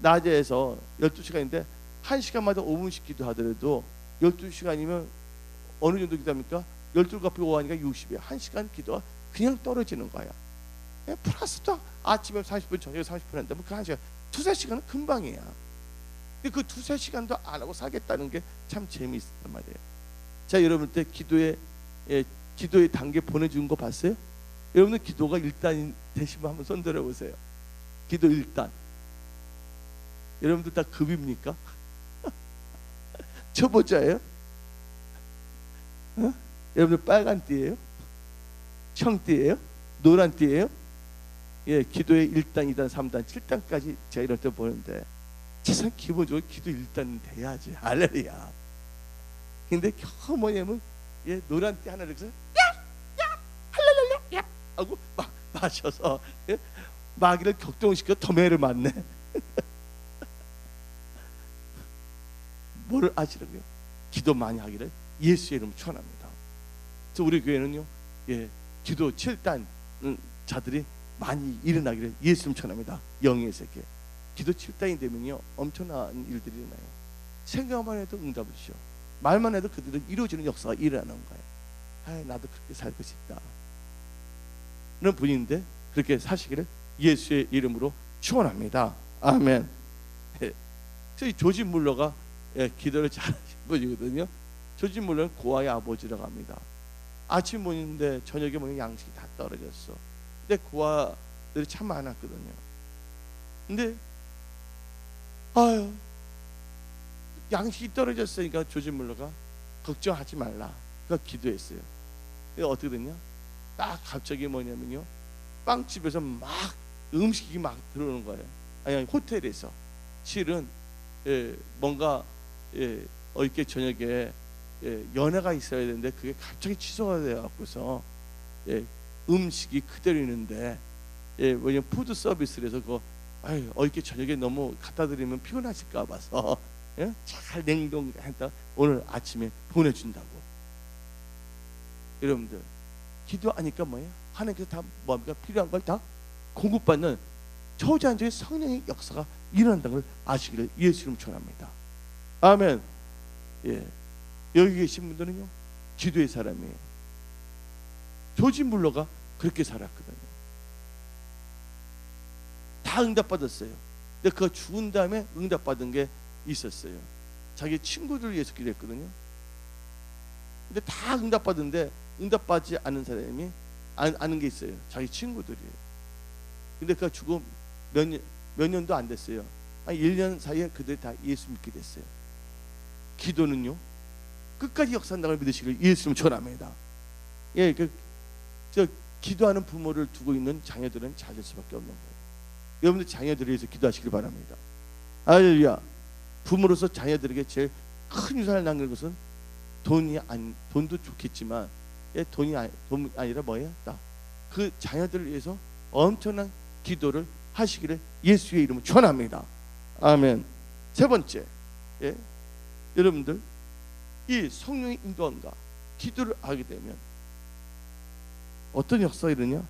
낮에서 12시간인데 1시간마다 5분씩 기도하더라도 12시간이면 어느 정도 기도합니까? 12 곱하기 5 하니까 60이야. 1시간 기도가 그냥 떨어지는 거야. 플러스도 아침에 30분, 저녁에 30분 한다면 그 1시간, 2-3시간은 금방이야. 근데 그 2-3시간도 안 하고 살겠다는 게 참 재미있단 말이에요. 자, 여러분들 기도의 단계 보내준 거 봤어요? 여러분들 기도가 1단 되시면 한번 손 들어보세요. 기도 1단. 여러분들 다 급입니까? 초보자예요? 여러분들 빨간 띠예요? 청띠예요? 노란 띠예요? 기도의 1단, 2단, 3단, 7단까지 제가 이럴 때 보는데 세상 기본적으로 기도 1단은 돼야지. 할렐루야. 근데 겨우 뭐냐면 노란 띠 하나를 해서 할렐루야 하고 막 마셔서 마귀를 격동시켜 더매를 맞네. 뭐를 아시라고요? 기도 많이 하기를 예수의 이름으로 축원합니다. 그래서 우리 교회는요, 기도 7단 자들이 많이 일어나기를 예수 이름 축원합니다. 영의 세계. 기도 7단이 되면요 엄청난 일들이 일어나요. 생각만 해도 응답을 주셔. 말만 해도 그들은 이루어지는 역사가 일어나는 거예요. 아, 나도 그렇게 살고 싶다 는 분인데 그렇게 사시기를 예수의 이름으로 축원합니다. 아멘. 저희 조지 물러가 기도를 잘하신 분이거든요. 조지 물러는 고아의 아버지라고 합니다. 아침 모는데 저녁에 모는 양식이 다 떨어졌어. 근데 고아들이 참 많았거든요. 근데 아유, 양식이 떨어졌으니까 조지 물러가 걱정하지 말라. 그러니까 기도했어요. 근데 어떻게 됐냐? 딱 갑자기 뭐냐면요, 빵집에서 막 음식이 막 들어오는 거예요. 아니 호텔에서 실은 뭔가 어저께 저녁에 연회가 있어야 되는데 그게 갑자기 취소가 되어갖고서 음식이 그대로 있는데 왜냐면 푸드 서비스를 해서 그거 어저께 저녁에 너무 갖다 드리면 피곤하실까 봐서 잘 냉동했다 오늘 아침에 보내준다고. 여러분들 기도하니까 뭐예요? 하나님께서 다 뭡니까? 필요한 걸 다 공급받는 초자연적인 성령의 역사가 일어난다는 걸 아시기를 예수 이름으로 축원합니다. 아멘. 여기 계신 분들은요 기도의 사람이에요. 조지 물러가 그렇게 살았거든요. 다 응답받았어요. 근데 그거 죽은 다음에 응답받은 게 있었어요. 자기 친구들을 위해서 기도했거든요. 근데 다 응답받은데 응답받지 않은 사람이 아는 게 있어요. 자기 친구들이에요. 근데 그가 죽고 몇 년도 안 됐어요. 한 1년 사이에 그들이 다 예수 믿게 됐어요. 기도는요 끝까지 역사한다고 믿으시길 예수님 축원합니다. 저 기도하는 부모를 두고 있는 자녀들은 잘 될 수밖에 없는 거예요. 여러분들 자녀들을 위해서 기도하시길 바랍니다. 할렐루야. 부모로서 자녀들에게 제일 큰 유산을 남기는 것은 돈도 좋겠지만 돈이 아니라 뭐예요? 그 자녀들을 위해서 엄청난 기도를 하시기를 예수의 이름으로 축원합니다. 아멘. 세 번째, 여러분들 이 성령의 인도함과 기도를 하게 되면 어떤 역사가 일어나냐?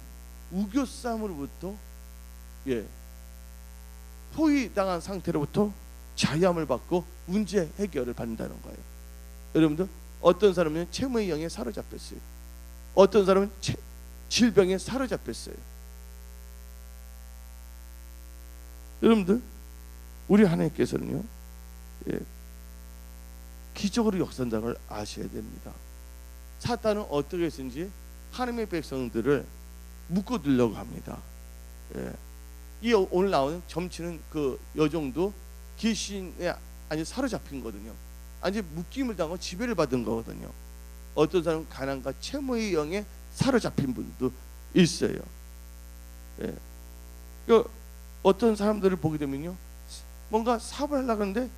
우겨쌈으로부터 포위당한 상태로부터 자유함을 받고 문제 해결을 받는다는 거예요. 여러분들 어떤 사람은 채무의 영에 사로잡혔어요. 어떤 사람은 질병에 사로잡혔어요. 여러분들 우리 하나님께서는요 기적으로 역사한다는 걸 아셔야 됩니다. 사탄은 어떻게 했는지 하나님의 백성들을 묶어두려고 합니다. 이 오늘 나오는 점치는 그 여종도 귀신에 아니 사로잡힌 거거든요. 아니 묶임을 당하고 지배를 받은 거거든요. 어떤 사람은 가난과 채무의 영에 사로잡힌 분도 있어요. 어떤 사람들을 보게 되면요 뭔가 사업을 하려고 하는데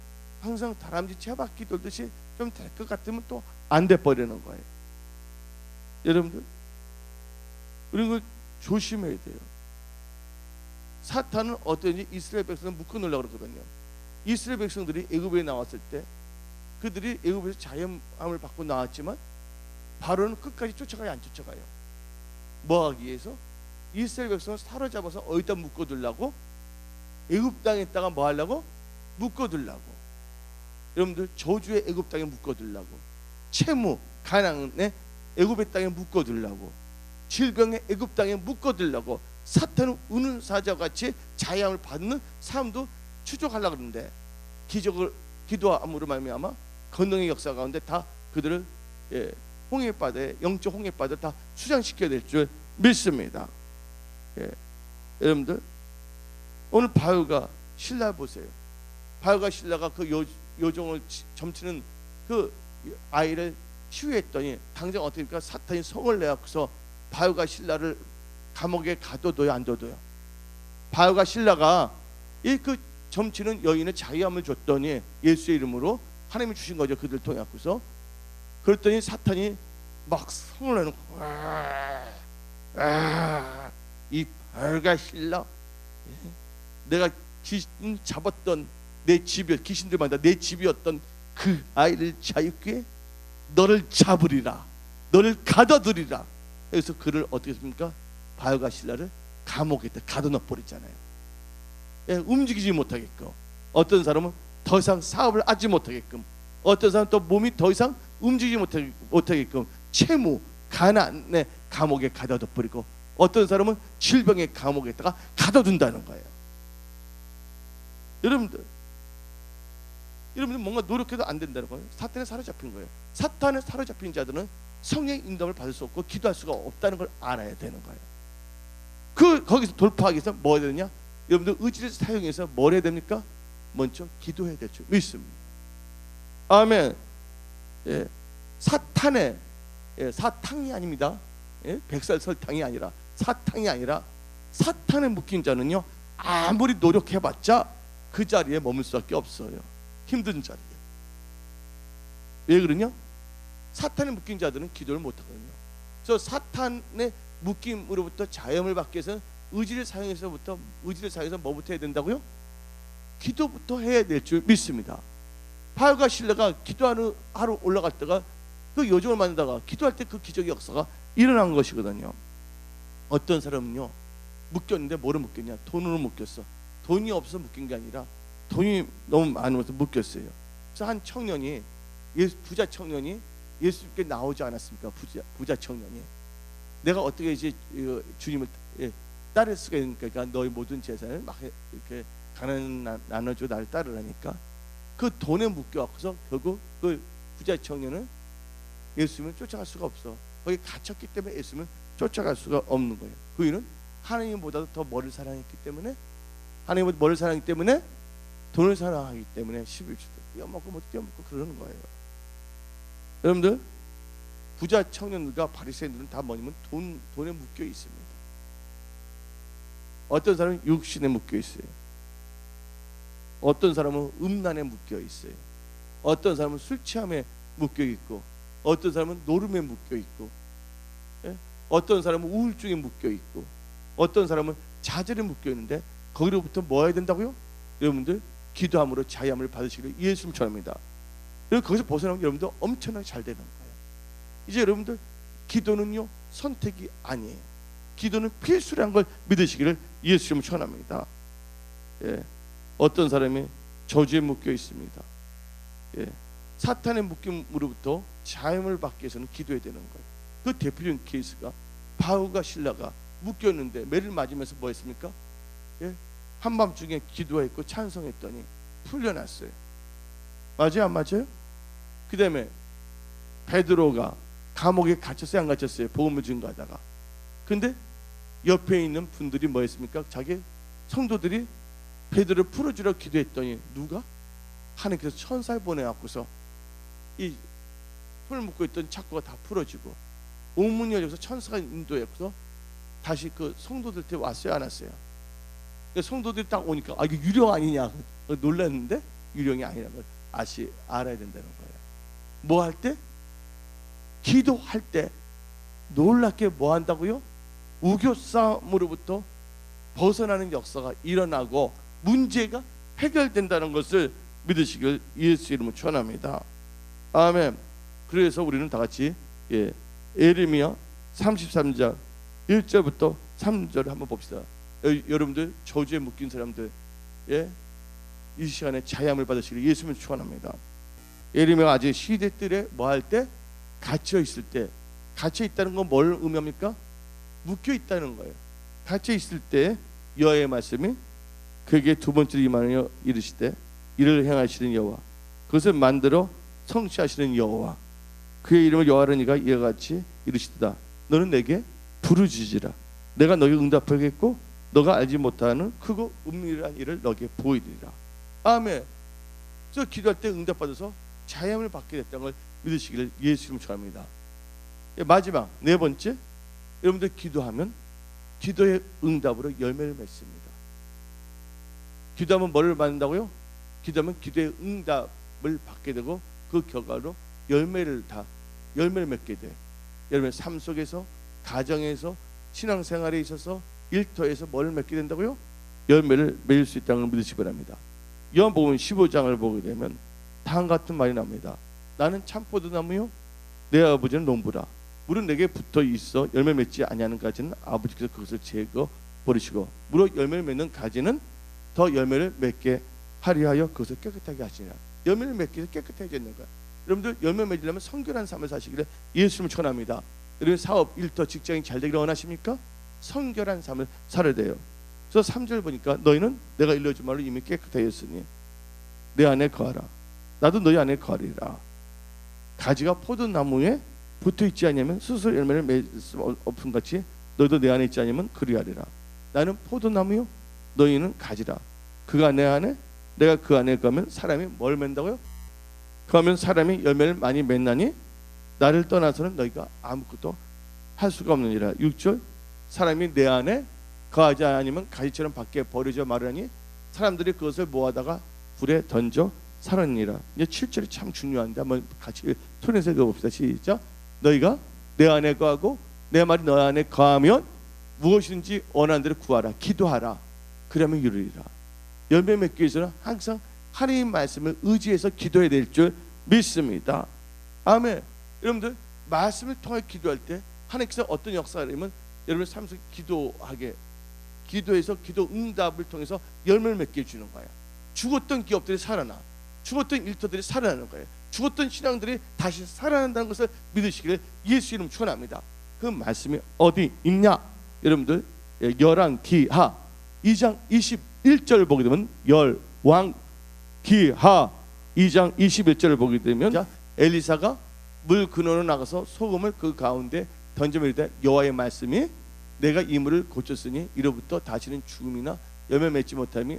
항상 다람쥐 채바퀴 돌듯이 좀 될 것 같으면 또 안 돼 버리는 거예요. 여러분들 그리고 조심해야 돼요. 사탄은 어떤지 이스라엘 백성을 묶어놓으려고 그러거든요. 이스라엘 백성들이 애굽에 나왔을 때 그들이 애굽에서 자유함을 받고 나왔지만 바로는 끝까지 쫓아가요, 안 쫓아가요? 뭐 하기 위해서? 이스라엘 백성을 사로잡아서 어디다 묶어두려고? 애굽 땅에 있다가 뭐 하려고? 묶어두려고. 여러분들 저주의 애굽 땅에 묶어두려고, 채무, 가난의 애굽의 땅에 묶어두려고, 질병의 애굽 땅에 묶어두려고 사탄은 우는 사자같이 자유함을 받는 사람도 추적하려고 그러는데 기적을 기도함으로 말미암아 권능의 역사 가운데 다 그들을 홍해바다에 영적 홍해바다를 다 수장시켜야 될 줄 믿습니다. 여러분들 오늘 바울과 신라 보세요. 바울과 신라가 그 여종을 점치는 그 아이를 치유했더니 당장 어떻게 됩니까? 사탄이 성을 내갖고서 바울과 신라를 감옥에 가둬둬요, 안 둬둬요? 바울과 신라가 이 그 점치는 여인의 자유함을 줬더니 예수의 이름으로 하나님이 주신 거죠. 그들 통해 갖고서. 그랬더니 사탄이 막 성을 내는 이 바울과 신라, 내가 귀신 잡았던 내 집이 귀신들마다 내 집이었던 그 아이를 자유케 너를 잡으리라, 너를 가둬두리라. 그래서 그를 어떻게 했습니까? 바울과 신라를 감옥에 가둬놓아 버렸잖아요. 움직이지 못하게끔, 어떤 사람은 더 이상 사업을 하지 못하게끔, 어떤 사람은 또 몸이 더 이상 움직이지 못하게끔 채무, 가난의 감옥에 가둬둬 버리고, 어떤 사람은 질병의 감옥에다가 가둬둔다는 거예요. 여러분들 뭔가 노력해도 안 된다는 거예요. 사탄에 사로잡힌 거예요. 사탄에 사로잡힌 자들은 성령의 인도를 받을 수 없고 기도할 수가 없다는 걸 알아야 되는 거예요. 거기서 돌파하기 위해서 뭐 해야 되느냐? 여러분들 의지를 사용해서 뭘 해야 됩니까? 먼저 기도해야 될 줄 믿습니다. 아멘. 예, 사탕이 아닙니다. 예, 백살 설탕이 아니라 사탕이 아니라, 사탄에 묶인 자는요 아무리 노력해봤자 그 자리에 머물 수밖에 없어요. 힘든 자리에. 왜 그러냐? 사탄에 묶인 자들은 기도를 못하거든요. 그래서 사탄의 묶임으로부터 자유함을 받기 위해서 의지를 사용해서 뭐부터 해야 된다고요? 기도부터 해야 될 줄 믿습니다. 바울과 실라가 기도하는 하루 올라갔다가 그 요정을 만나다가 기도할 때 그 기적의 역사가 일어난 것이거든요. 어떤 사람은요 묶였는데 뭐로 묶였냐? 돈으로 묶였어. 돈이 없어 묶인 게 아니라 돈이 너무 많아서 묶였어요. 그래서 한 청년이, 부자 청년이 예수님께 나오지 않았습니까? 부자 청년이 내가 어떻게 이제 주님을 따를 수가 있습니까? 너희 모든 재산을 막 이렇게 가난 나눠주고 나를 따르라니까. 그 돈에 묶여서 결국 그 부자 청년은 예수님을 쫓아갈 수가 없어. 거기 갇혔기 때문에 예수님을 쫓아갈 수가 없는 거예요. 그 이유는 하나님보다도 더 뭐를 사랑했기 때문에, 하나님보다 뭐를 사랑하기 때문에, 돈을 사랑하기 때문에 11주도 뛰어먹고 못 뛰어먹고 그러는 거예요. 여러분들 부자 청년들과 바리새인들은 다 뭐냐면 돈에 묶여 있습니다. 어떤 사람은 육신에 묶여 있어요. 어떤 사람은 음란에 묶여 있어요. 어떤 사람은 술 취함에 묶여 있고, 어떤 사람은 노름에 묶여 있고, 어떤 사람은 우울증에 묶여 있고, 어떤 사람은 좌절에 묶여 있는데 거기로부터 뭐 해야 된다고요? 여러분들 기도함으로 자유함을 받으시기를 예수님 전합니다. 여러분 거기서 벗어나면 여러분들 엄청나게 잘 되는 거예요. 이제 여러분들 기도는요 선택이 아니에요. 기도는 필수라는 걸 믿으시기를 예수님 전합니다. 예. 어떤 사람이 저주에 묶여 있습니다. 예. 사탄의 묶임으로부터 자유함을 받기 위해서는 기도해야 되는 거예요. 그 대표적인 케이스가 바울과 실라가 묶였는데 매를 맞으면서 뭐 했습니까? 예? 한밤중에 기도했고 찬송했더니 풀려났어요. 맞아요? 안 맞아요? 그 다음에 베드로가 감옥에 갇혔어요? 안 갇혔어요? 복음을 증거하다가. 근데 옆에 있는 분들이 뭐 했습니까? 자기 성도들이 베드로를 풀어주려고 기도했더니 누가? 하나님께서 천사를 보내갖고서 이 손을 묶고 있던 착고가 다 풀어지고 옥문이 열려서 천사가 인도했고서 다시 그 성도들한테 왔어요? 안 왔어요? 성도들이 딱 오니까 이게 유령 아니냐 놀랐는데 유령이 아니라는 걸 알아야 된다는 거예요. 뭐 할 때? 기도할 때 놀랍게 뭐 한다고요? 우겨싸움으로부터 벗어나는 역사가 일어나고 문제가 해결된다는 것을 믿으시길 예수 이름으로 축원합니다. 아멘. 그래서 우리는 다 같이 예레미야 33장 1절부터 3절을 한번 봅시다. 여러분들 저주에 묶인 사람들 이 시간에 자유함을 받으시길 예수님을 축원합니다. 예레미야가 아직 시대들에 뭐 할 때? 갇혀 있을 때. 갇혀 있다는 건 뭘 의미합니까? 묶여 있다는 거예요. 갇혀 있을 때 여호와의 말씀이 그에게 두 번째로 임하여 이르시되 이를 행하시는 여호와 그것을 만들어 성취하시는 여호와 그의 이름을 여호와라 니가 이와 같이 이르시도다. 너는 내게 부르짖으라. 내가 너에게 응답하겠고 너가 알지 못하는 크고 은밀한 일을 너에게 보이리라. 아멘. 그래서 기도할 때 응답받아서 자유함을 받게 됐다는 걸 믿으시기를 예수 이름으로 축원합니다. 마지막 네 번째, 여러분들 기도하면 기도의 응답으로 열매를 맺습니다. 기도하면 뭐를 받는다고요? 기도하면 기도의 응답을 받게 되고 그 결과로 열매를 맺게 돼. 여러분 삶 속에서, 가정에서, 신앙생활에 있어서, 일터에서 뭐를 맺게 된다고요? 열매를 맺을 수 있다는 걸 믿으시기 바랍니다. 요한복음 15장을 보게 되면 다음 같은 말이 납니다. 나는 참포도나무요 내 아버지는 농부라. 물은 내게 붙어 있어 열매 맺지 아니하는 가지는 아버지께서 그것을 제거 버리시고 무릇 열매를 맺는 가지는 더 열매를 맺게 하리하여 그것을 깨끗하게 하시니라. 열매를 맺기 위해서 깨끗해지는 거야. 여러분들 열매 맺으려면 성결한 삶을 사시기를 예수님을 축원합니다. 여러분 사업, 일터, 직장이 잘 되기를 원하십니까? 성결한 삶을 살아야 돼요. 그래서 3절 보니까 너희는 내가 일러준 말로 이미 깨끗해졌으니 내 안에 거하라. 나도 너희 안에 거하리라. 가지가 포도나무에 붙어있지 않으면 스스로 열매를 맺을 수 없음 같이 너희도 내 안에 있지 않으면 그리하리라. 나는 포도나무요 너희는 가지라. 그가 내 안에 내가 그 안에 거하면 사람이 뭘 맺는다고요? 그러면 사람이 열매를 많이 맺나니 나를 떠나서는 너희가 아무것도 할 수가 없느니라. 6절 사람이 내 안에 거하지 않으면 가지처럼 밖에 버려져 마르니 사람들이 그것을 모아다가 불에 던져 살았느니라. 이제 7절이 참 중요한데 한번 같이 손에서 읽어봅시다. 시작. 너희가 내 안에 거하고 내 말이 너 안에 거하면 무엇이든지 원하는 대로 구하라. 기도하라. 그러면 이루리라. 열매 맺기 위해서는 항상 하나님 말씀을 의지해서 기도해야 될 줄 믿습니다. 아멘. 여러분들 말씀을 통해 기도할 때 하나님께서 어떤 역사를 하면 여러분 삶 속에 기도해서 기도 응답을 통해서 열매를 맺게 해주는 거예요. 죽었던 기업들이 살아나, 죽었던 일터들이 살아나는 거예요. 죽었던 신앙들이 다시 살아난다는 것을 믿으시기를 예수 이름 축원합니다. 그 말씀이 어디 있냐? 여러분들 열왕기하 2장 21절을 보게 되면 열왕기하 2장 21절을 보게 되면 엘리사가 물 근원으로 나가서 소금을 그 가운데 던져버리되 여호와의 말씀이 내가 이 물을 고쳤으니 이로부터 다시는 죽음이나 열매 맺지 못함이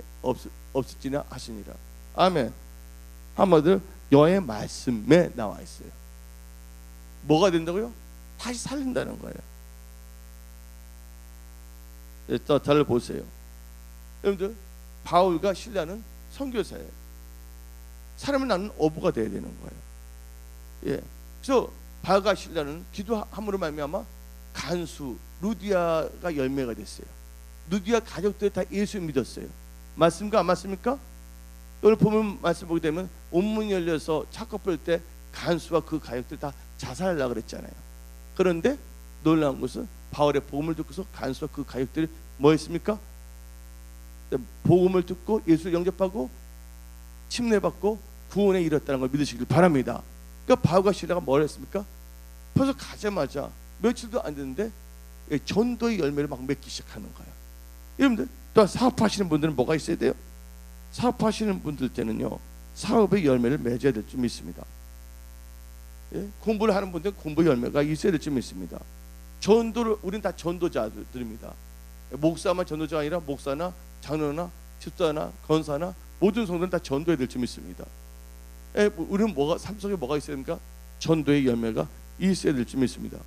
없을지나 하시니라. 아멘. 한마디로 여호와의 말씀에 나와 있어요. 뭐가 된다고요? 다시 살린다는 거예요. 또 잘 보세요. 여러분들 바울과 실라는 선교사예요. 사람을 낳는 어부가 돼야 되는 거예요. 예. 그래서 바울과 실라는 기도함으로 말미암아 간수 루디아가 열매가 됐어요. 루디아 가족들이 다 예수 믿었어요. 맞습니까? 안 맞습니까? 오늘 보면 말씀 보게 되면 온문이 열려서 착거 볼 때 간수와 그 가족들 다 자살하려고 그랬잖아요. 그런데 놀라운 것은 바울의 복음을 듣고서 간수와 그 가족들이 뭐 했습니까? 복음을 듣고 예수를 영접하고 침례받고 구원에 이뤘다는 걸 믿으시길 바랍니다. 그러니까 바울과 실라가 뭘 했습니까? 벌써 가자마자 며칠도 안 됐는데 전도의 열매를 막 맺기 시작하는 거예요. 여러분들 또 사업하시는 분들은 뭐가 있어야 돼요? 사업하시는 분들 때는요 사업의 열매를 맺어야 될 줄 믿습니다. 예? 공부를 하는 분들은 공부 열매가 있어야 될 줄 믿습니다. 전도를 우리는 다 전도자들입니다. 목사만 전도자가 아니라 목사나 장로나 집사나 권사나 모든 성도는 다 전도해야 될 줄 믿습니다. 예, 우리는 삶 속에 뭐가 있어야 됩니까? 전도의 열매가 있어야 될 줄 믿습니다.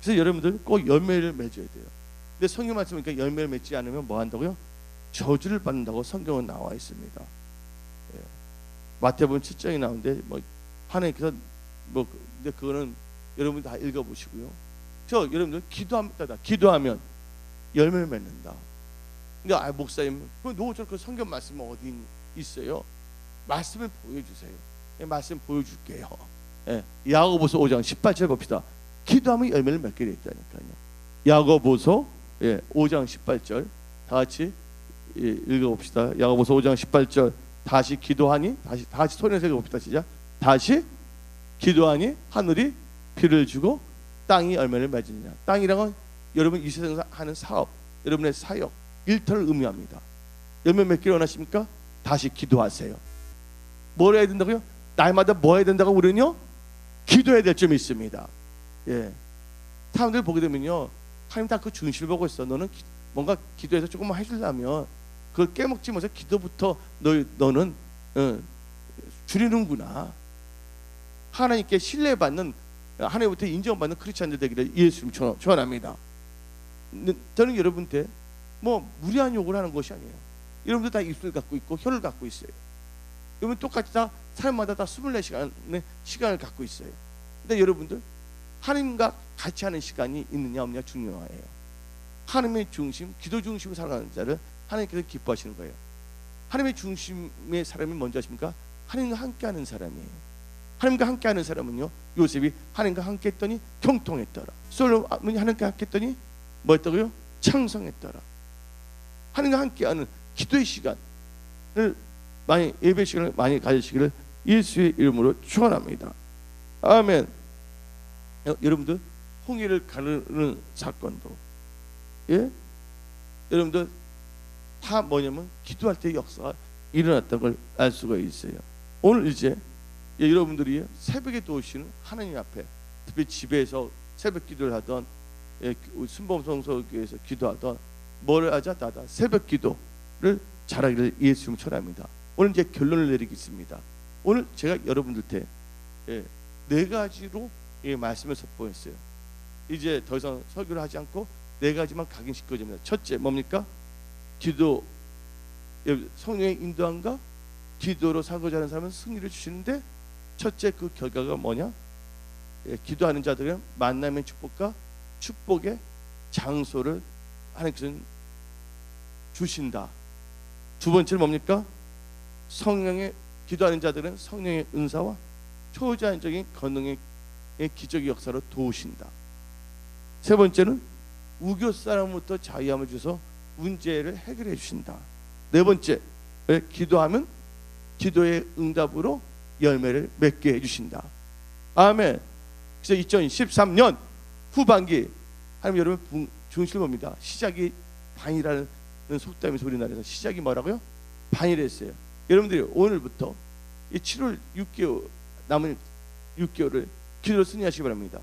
그래서 여러분들 꼭 열매를 맺어야 돼요. 근데 성경 말씀 보니까 열매를 맺지 않으면 뭐 한다고요? 저주를 받는다고 성경은 나와 있습니다. 예. 마태복음 7장이 나오는데 뭐 하나님께서 뭐 근데 그거는 여러분 다 읽어보시고요. 저 여러분들 기도하면 열매를 맺는다. 근데 목사님 그 노조 그 성경 말씀은 어디 있어요? 말씀을 보여주세요. 예, 말씀 보여줄게요. 예. 야고보서 5장 18절 봅시다. 기도하면 열매를 맺게 돼 있다니까요. 야고보서 5장 18절 다 같이 읽어봅시다. 야고보서 5장 18절 다시 기도하니 다시 손에서 읽어봅시다. 시작. 다시 기도하니 하늘이 비를 주고 땅이 열매를 맺으느냐. 땅이란 건 여러분 이 세상에서 하는 사업, 여러분의 사역, 일터를 의미합니다. 열매 맺기를 원하십니까? 다시 기도하세요. 뭘 해야 된다고요? 날마다 뭐 해야 된다고 우리는요? 기도해야 될 줄 믿습니다. 예. 사람들 보게 되면요 하나님 다 그 중심을 보고 있어. 너는 뭔가 기도해서 조금만 해주려면 그걸 깨먹지 못해서 기도부터 너는 줄이는구나. 하나님께 신뢰받는 하나님부터 인정받는 크리스찬들 되기를 예수님 축원합니다. 저는 여러분한테 뭐 무리한 욕을 하는 것이 아니에요. 여러분들 다 입술 갖고 있고 혀를 갖고 있어요. 여러분 똑같이 다 사람마다 다 24시간의 시간을 갖고 있어요. 근데 여러분들 하나님과 같이 하는 시간이 있느냐 없느냐 중요해요. 하나님의 중심, 기도 중심으로 살아가는 자를 하나님께서 기뻐하시는 거예요. 하나님의 중심의 사람이 뭔지 아십니까? 하나님과 함께하는 사람이에요. 하나님과 함께하는 사람은요 요셉이 하나님과 함께했더니 형통했더라. 솔로몬이 하나님과 함께했더니 뭐였다고요? 창성했더라. 하나님과 함께하는 기도의 시간을 많이 예배 시간을 많이 가지시기를 예수의 이름으로 축원합니다. 아멘. 여러분들 홍해를 가르는 사건도 여러분들 다 뭐냐면 기도할 때 역사가 일어났던 걸 알 수가 있어요. 오늘 이제 여러분들이 새벽에 도우시는 하나님 앞에 특히 집에서 새벽 기도를 하던 순범성서교에서 기도하던 뭐를 하자 다다 새벽 기도를 잘하기를 예수님 축원합니다. 오늘 이제 결론을 내리겠습니다. 오늘 제가 여러분들한테 네 가지로 말씀을 선포했어요. 이제 더 이상 설교를 하지 않고 네 가지만 각인시켜 줍니다. 첫째 뭡니까? 기도, 성령의 인도함과 기도로 살고자 하는 사람은 승리를 주시는데 첫째 그 결과가 뭐냐? 기도하는 자들은 만남의 축복과 축복의 장소를 하나님께서는 주신다. 두 번째는 뭡니까? 성령의 기도하는 자들은 성령의 은사와 초자연적인 권능의 기적의 역사로 도우신다. 세 번째는 우교 사람부터 자유함을 주셔서 문제를 해결해 주신다. 네 번째, 기도하면 기도의 응답으로 열매를 맺게 해주신다. 아멘. 그래서 2013년 후반기 하나님 여러분 중심을 봅니다. 시작이 반이라는 속담이 우리나라에서 시작이 뭐라고요? 반이랬어요. 여러분들이 오늘부터 이 7월 6개월 남은 6개월을 기도로 승리하시기 바랍니다.